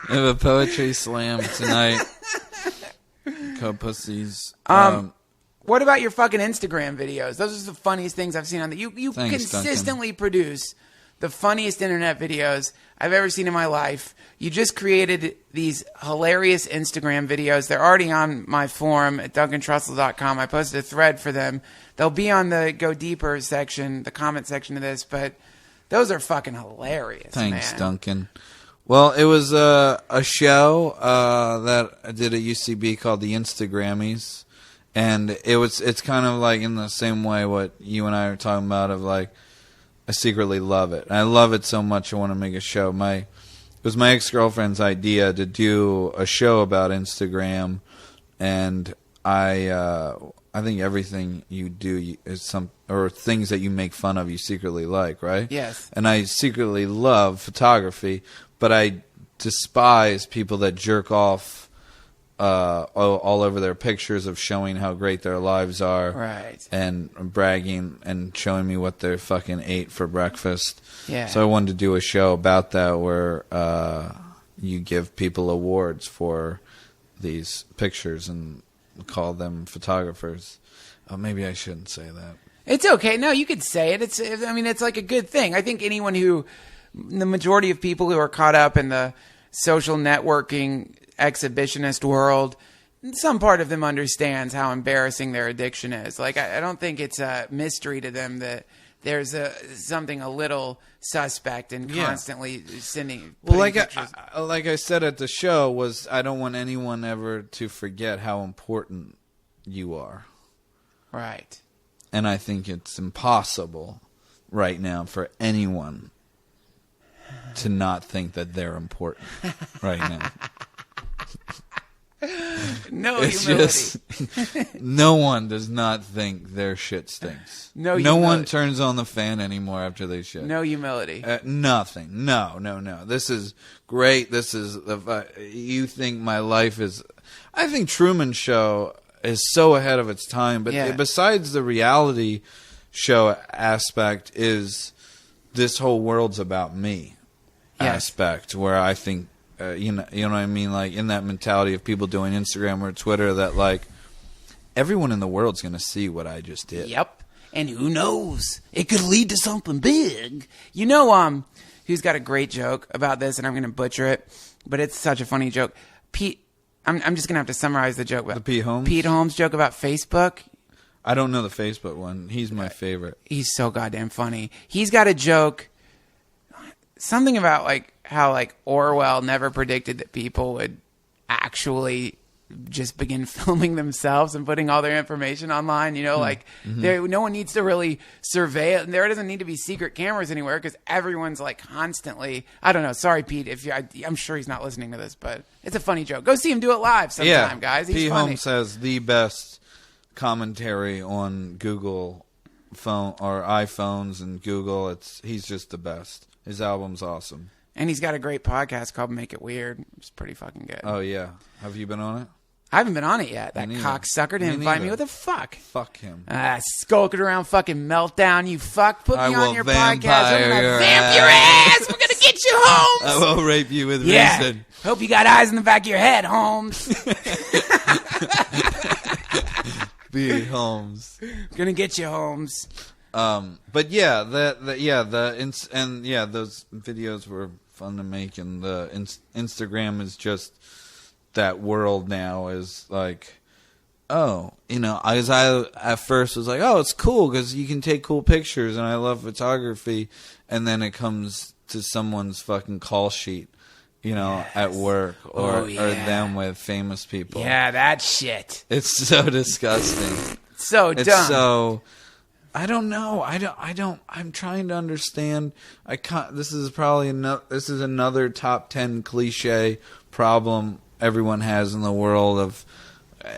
have a poetry slam tonight. Called Pussies. What about your fucking Instagram videos? Those are the funniest things I've seen on the. You Thanks, consistently produce the funniest internet videos I've ever seen in my life. You just created these hilarious Instagram videos. They're already on my forum at duncantrussell.com. I posted a thread for them. They'll be on the Go Deeper section, the comment section of this, but those are fucking hilarious. Thanks, man. Duncan. Well, it was a show that I did at UCB called the Instagrammies. And it's kind of like in the same way what you and I are talking about of like, I secretly love it. And I love it so much I want to make a show. It was my ex-girlfriend's idea to do a show about Instagram, and I think everything you do is or things that you make fun of you secretly like, right? Yes. And I secretly love photography, but I despise people that jerk off all over their pictures of showing how great their lives are, Right. and bragging and showing me what they fucking ate for breakfast. Yeah. So I wanted to do a show about that where you give people awards for these pictures and call them photographers. Oh, maybe I shouldn't say that. It's okay. No, you could say it. It's like a good thing. I think the majority of people who are caught up in the social networking exhibitionist world, some part of them understands how embarrassing their addiction is. Like, I don't think it's a mystery to them that there's something a little suspect in constantly sending. Well, like I said at the show, I don't want anyone ever to forget how important you are. Right. And I think it's impossible right now for anyone to not think that they're important right now. No it's humility. Just, no one does not think their shit stinks. No one turns on the fan anymore after they shit. No humility. Nothing. No. This is great. This is you think my life is. I think Truman Show is so ahead of its time. But besides the reality show aspect, is this whole world's about me aspect, where I think. You know what I mean? Like, in that mentality of people doing Instagram or Twitter, that like everyone in the world's going to see what I just did. Yep. And who knows? It could lead to something big. You know, who's got a great joke about this, and I'm going to butcher it, but it's such a funny joke. I'm just going to have to summarize the joke. The Pete Holmes? Pete Holmes joke about Facebook. I don't know the Facebook one. He's my favorite. He's so goddamn funny. He's got a joke, something about like how like Orwell never predicted that people would actually just begin filming themselves and putting all their information online. You know, like no one needs to really survey it. And there doesn't need to be secret cameras anywhere because everyone's like constantly. I don't know. Sorry, Pete. I'm sure he's not listening to this, but it's a funny joke. Go see him do it live sometime, guys. He's Pete funny. Holmes has the best commentary on Google phone or iPhones and Google. He's just the best. His album's awesome. And he's got a great podcast called Make It Weird. It's pretty fucking good. Oh, yeah. Have you been on it? I haven't been on it yet. That cocksucker didn't invite me. What the fuck? Fuck him. Skulking around fucking Meltdown, you fuck. Put me on your podcast. I'm going to your vamp your ass. We're going to get you, Holmes. I will rape you with reason. Hope you got eyes in the back of your head, Holmes. B. Holmes. Gonna get you, Holmes. But yeah, those videos were fun to make, and the Instagram is just that world now is like, oh, you know, I at first was like, oh, it's cool because you can take cool pictures, and I love photography, and then it comes to someone's fucking call sheet, you know, at work or them with famous people. Yeah, that shit. It's so disgusting. So dumb. It's so. I don't know. I'm trying to understand. This is probably another top 10 cliche problem everyone has in the world of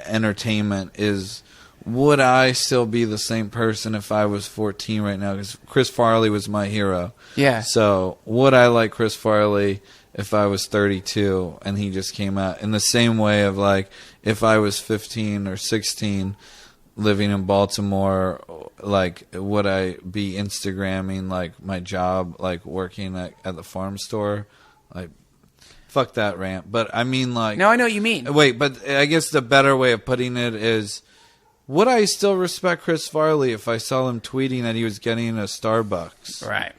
entertainment is, would I still be the same person if I was 14 right now? Because Chris Farley was my hero. Yeah. So would I like Chris Farley if I was 32 and he just came out in the same way of like if I was 15 or 16 living in Baltimore, like would I be Instagramming like my job, like working at the farm store? Like fuck that rant. But I mean like no, I know what you mean. Wait, but I guess the better way of putting it is, would I still respect Chris Farley if I saw him tweeting that he was getting a Starbucks? Right.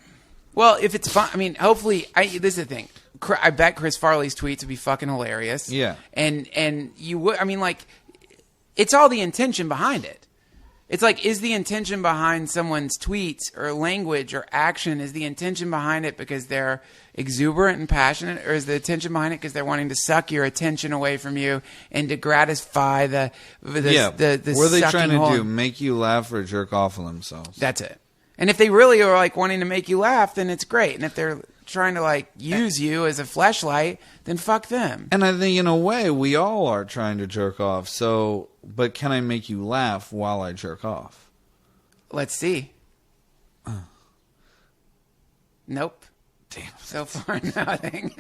Well, if it's fun, I mean, hopefully, this is the thing. I bet Chris Farley's tweets would be fucking hilarious. Yeah. And you would, I mean, like, it's all the intention behind it. It's like, is the intention behind someone's tweets or language or action, is the intention behind it because they're exuberant and passionate, or is the intention behind it because they're wanting to suck your attention away from you and to gratify the What are they trying to hold? do? Make you laugh or jerk off on themselves? That's it. And if they really are like wanting to make you laugh, then it's great. And if they're trying to like use you as a fleshlight, then fuck them. And I think in a way we all are trying to jerk off. So, but can I make you laugh while I jerk off? Let's see. Nope. Damn. So far, nothing.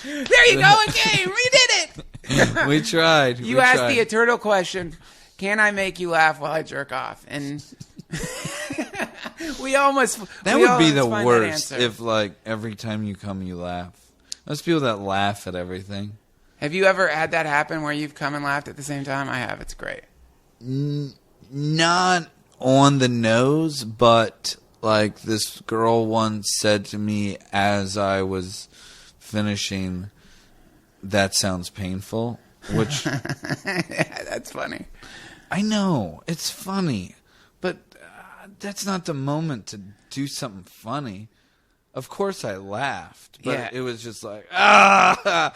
There you go again. We did it. We tried. You asked the eternal question, can I make you laugh while I jerk off? And we almost... That would be the worst if, like, every time you come, you laugh. Those people that laugh at everything. Have you ever had that happen where you've come and laughed at the same time? I have. It's great. Not on the nose, but, like, this girl once said to me as I was finishing, "That sounds painful," which... Yeah, that's funny. I know. It's funny. But that's not the moment to do something funny. Of course I laughed, but it was just like, It's a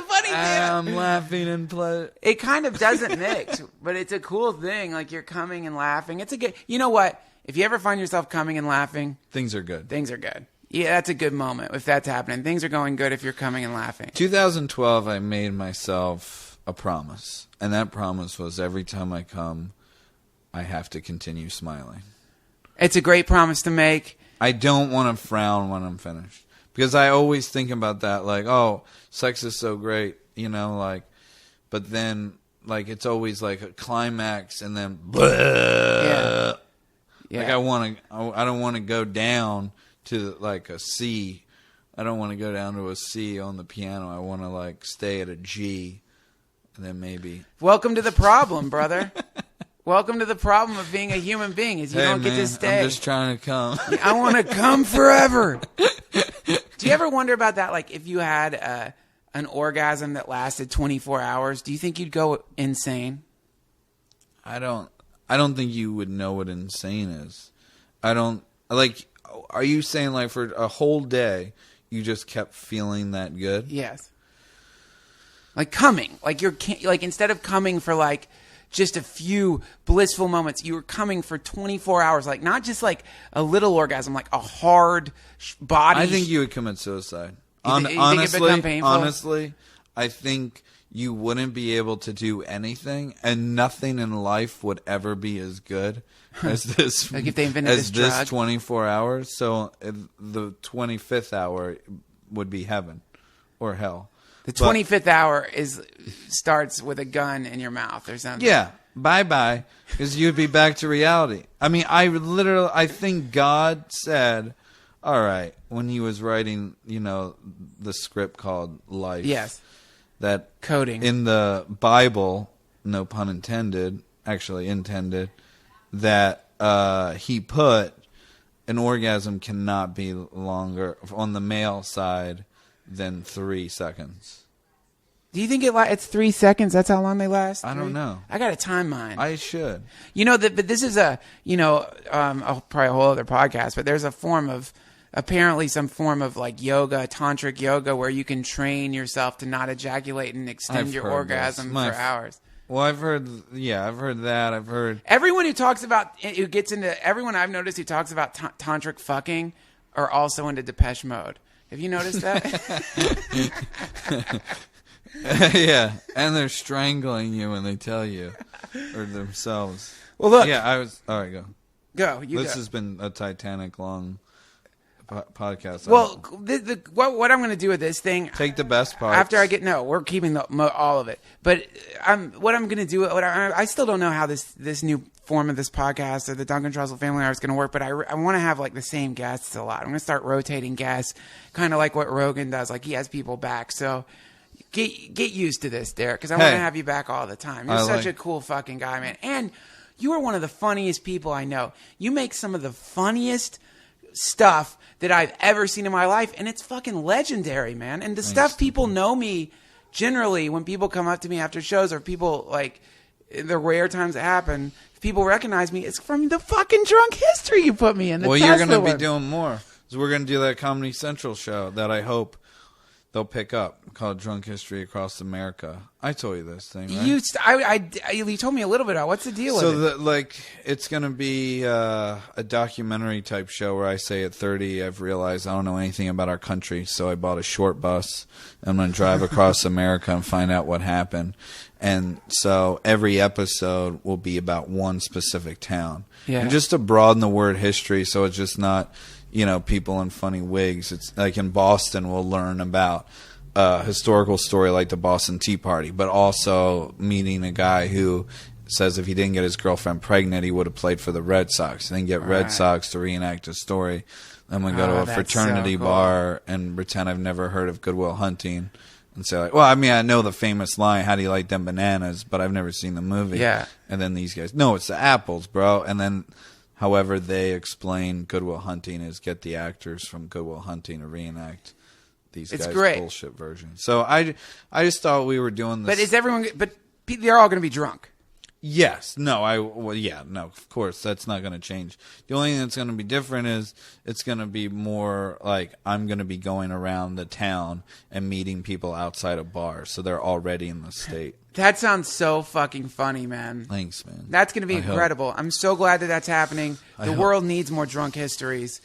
funny thing. I'm laughing and play. It kind of doesn't mix, but it's a cool thing. Like you're coming and laughing. It's a good, you know what? If you ever find yourself coming and laughing, things are good. Things are good. Yeah, that's a good moment if that's happening. Things are going good if you're coming and laughing. 2012, I made myself a promise. And that promise was every time I come, I have to continue smiling. It's a great promise to make. I don't want to frown when I'm finished. Because I always think about that, like, oh, sex is so great, you know, like, but then, like, it's always like a climax and then, bleh. Yeah. Like, I don't want to go down to, like, a C. I don't want to go down to a C on the piano. I want to, like, stay at a G. And then maybe. Welcome to the problem, brother. Welcome to the problem of being a human being is you don't get to stay. I'm just trying to come. I want to come forever. Do you ever wonder about that? Like if you had an orgasm that lasted 24 hours, do you think you'd go insane? I don't. I don't think you would know what insane is. I don't like. Are you saying like for a whole day you just kept feeling that good? Yes. Like coming, like instead of coming for like just a few blissful moments, you were coming for 24 hours, like not just like a little orgasm, like a hard body. I think you would commit suicide. You think it'd become painful? Honestly, I think you wouldn't be able to do anything, and nothing in life would ever be as good as this. Like if they invented this drug? 24 hours. So the 25th hour would be heaven or hell. The 25th hour starts with a gun in your mouth or something. Yeah, bye-bye, because you'd be back to reality. I mean, I think God said, all right, when he was writing, the script called Life. Yes. That coding. In the Bible, no pun intended, actually intended, that he put an orgasm cannot be longer on the male side than 3 seconds. Do you think it's 3 seconds? That's how long they last? I don't know. I got to time mine. I should. But this is probably a whole other podcast, but there's apparently some form of like yoga, tantric yoga, where you can train yourself to not ejaculate and extend your orgasm for hours. Well, I've heard that. I've heard everyone everyone I've noticed who talks about tantric fucking are also into Dtfh mode. Have you noticed that? Yeah, and they're strangling you when they tell you, or themselves. Well, look. Yeah, all right, go. Go. This has been a Titanic long podcast. Well, what I'm going to do with this thing? Take the best parts. After we're keeping all of it. But what I'm going to do, I still don't know how this new form of this podcast or the Duncan Trussell Family Hour is going to work. But I want to have like the same guests a lot. I'm going to start rotating guests, kind of like what Rogan does. Like he has people back. So get used to this, Derek, because I want to have you back all the time. You're such a cool fucking guy, man. And you are one of the funniest people I know. You make some of the funniest stuff that I've ever seen in my life, and it's fucking legendary, man. And the stuff people know me generally when people come up to me after shows, or people like the rare times it happen, people recognize me. It's from the fucking drunk history you put me in. Well, you're going to be doing more. So we're going to do that Comedy Central show that I hope they'll pick up, called Drunk History Across America. I told you this thing, right? You told me a little bit about what's the deal with it. It's going to be a documentary type show where I say at 30, I've realized I don't know anything about our country, so I bought a short bus. I'm going to drive across America and find out what happened. And so every episode will be about one specific town. Yeah. And just to broaden the word history, so it's just not people in funny wigs. It's like in Boston, we'll learn about a historical story like the Boston Tea Party, but also meeting a guy who says if he didn't get his girlfriend pregnant, he would have played for the Red Sox. And then get Red Sox to reenact a story. Then we go to a fraternity bar and pretend I've never heard of Good Will Hunting. And say, like, well, I mean, I know the famous line, how do you like them bananas? But I've never seen the movie. Yeah. And then these guys, no, it's the apples, bro. And then however they explain Good Will Hunting is get the actors from Good Will Hunting to reenact these guys' bullshit versions. So I just thought we were doing this. But they're all going to be drunk. Yes. No, no, of course. That's not going to change. The only thing that's going to be different is it's going to be more like I'm going to be going around the town and meeting people outside of bars. So they're already in the state. That sounds so fucking funny, man. Thanks, man. That's going to be incredible. I'm so glad that that's happening. The world needs more drunk histories.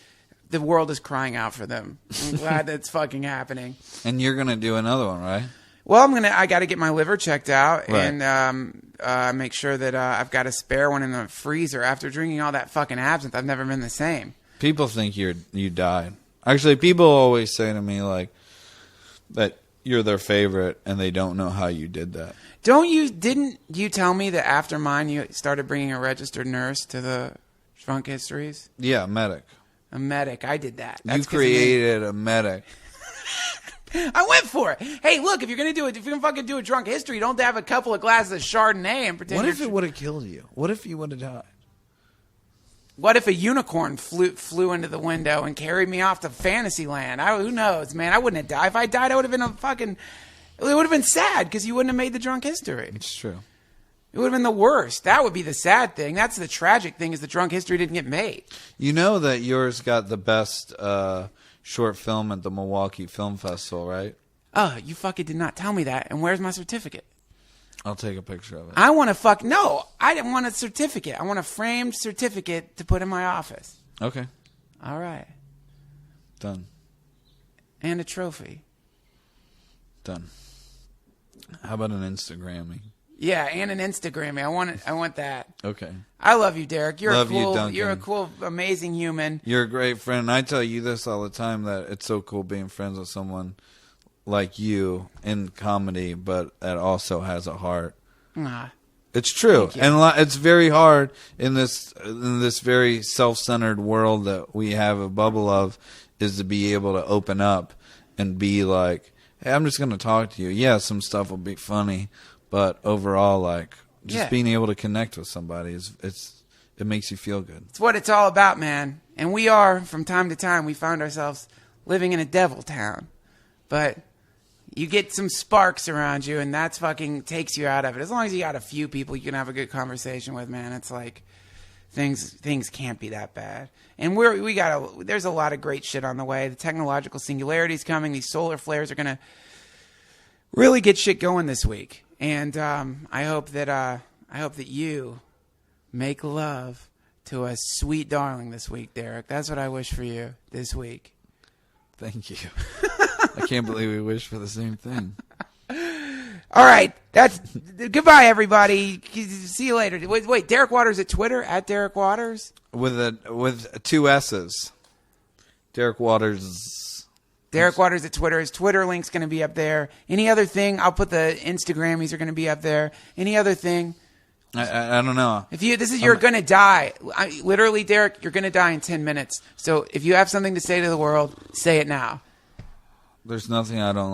The world is crying out for them. I'm glad that's fucking happening. And you're going to do another one, right? Well, I got to get my liver checked out and make sure that I've got a spare one in the freezer. After drinking all that fucking absinthe, I've never been the same. People think you died. Actually, people always say to me like that you're their favorite, and they don't know how you did that. Didn't you tell me that after mine you started bringing a registered nurse to the drunk histories? Yeah, a medic. A medic. I did that. You created a medic. I went for it. Hey, look, if you're gonna fucking do a drunk history, don't have a couple of glasses of Chardonnay and pretend. What if it would have killed you? What if you would have died? What if a unicorn flew into the window and carried me off to Fantasyland? Who knows, man? I wouldn't have died. If I died, I would have been it would have been sad because you wouldn't have made the drunk history. It's true. It would have been the worst. That would be the sad thing. That's the tragic thing, is the drunk history didn't get made. You know that yours got the best short film at the Milwaukee Film Festival, right? Oh, you fucking did not tell me that. And where's my certificate? I'll take a picture of it. I want to no, I didn't want a certificate. I want a framed certificate to put in my office. Okay. All right. Done. And a trophy. Done. How about an Instagramming? Yeah, and an Instagram. I want that. Okay. I love you, Derek. Love you, Duncan. You're a cool, amazing human. You're a great friend. I tell you this all the time, that it's so cool being friends with someone like you in comedy, but that also has a heart. It's true, and it's very hard in this very self-centered world that we have a bubble of, is to be able to open up and be like, hey, I'm just going to talk to you. Yeah, some stuff will be funny, but overall, like, just being able to connect with somebody it makes you feel good. It's what it's all about, man. And we are, from time to time, we found ourselves living in a devil town, but you get some sparks around you, and that's fucking takes you out of it. As long as you got a few people you can have a good conversation with, man, it's like things can't be that bad. And there's a lot of great shit on the way. The technological singularity is coming. These solar flares are gonna really get shit going this week. And I hope that you make love to a sweet darling this week, Derek. That's what I wish for you this week. Thank you. I can't believe we wish for the same thing. All right. That's goodbye, everybody. See you later. Wait, Derek Waters at Twitter, at Derek Waters? With two S's. Derek Waters. Derek Waters at Twitter. His Twitter link's going to be up there. Any other thing? I'll put the Instagrammies are going to be up there. Any other thing? I don't know. You're going to die. Literally, Derek, you're going to die in 10 minutes. So if you have something to say to the world, say it now. There's nothing I don't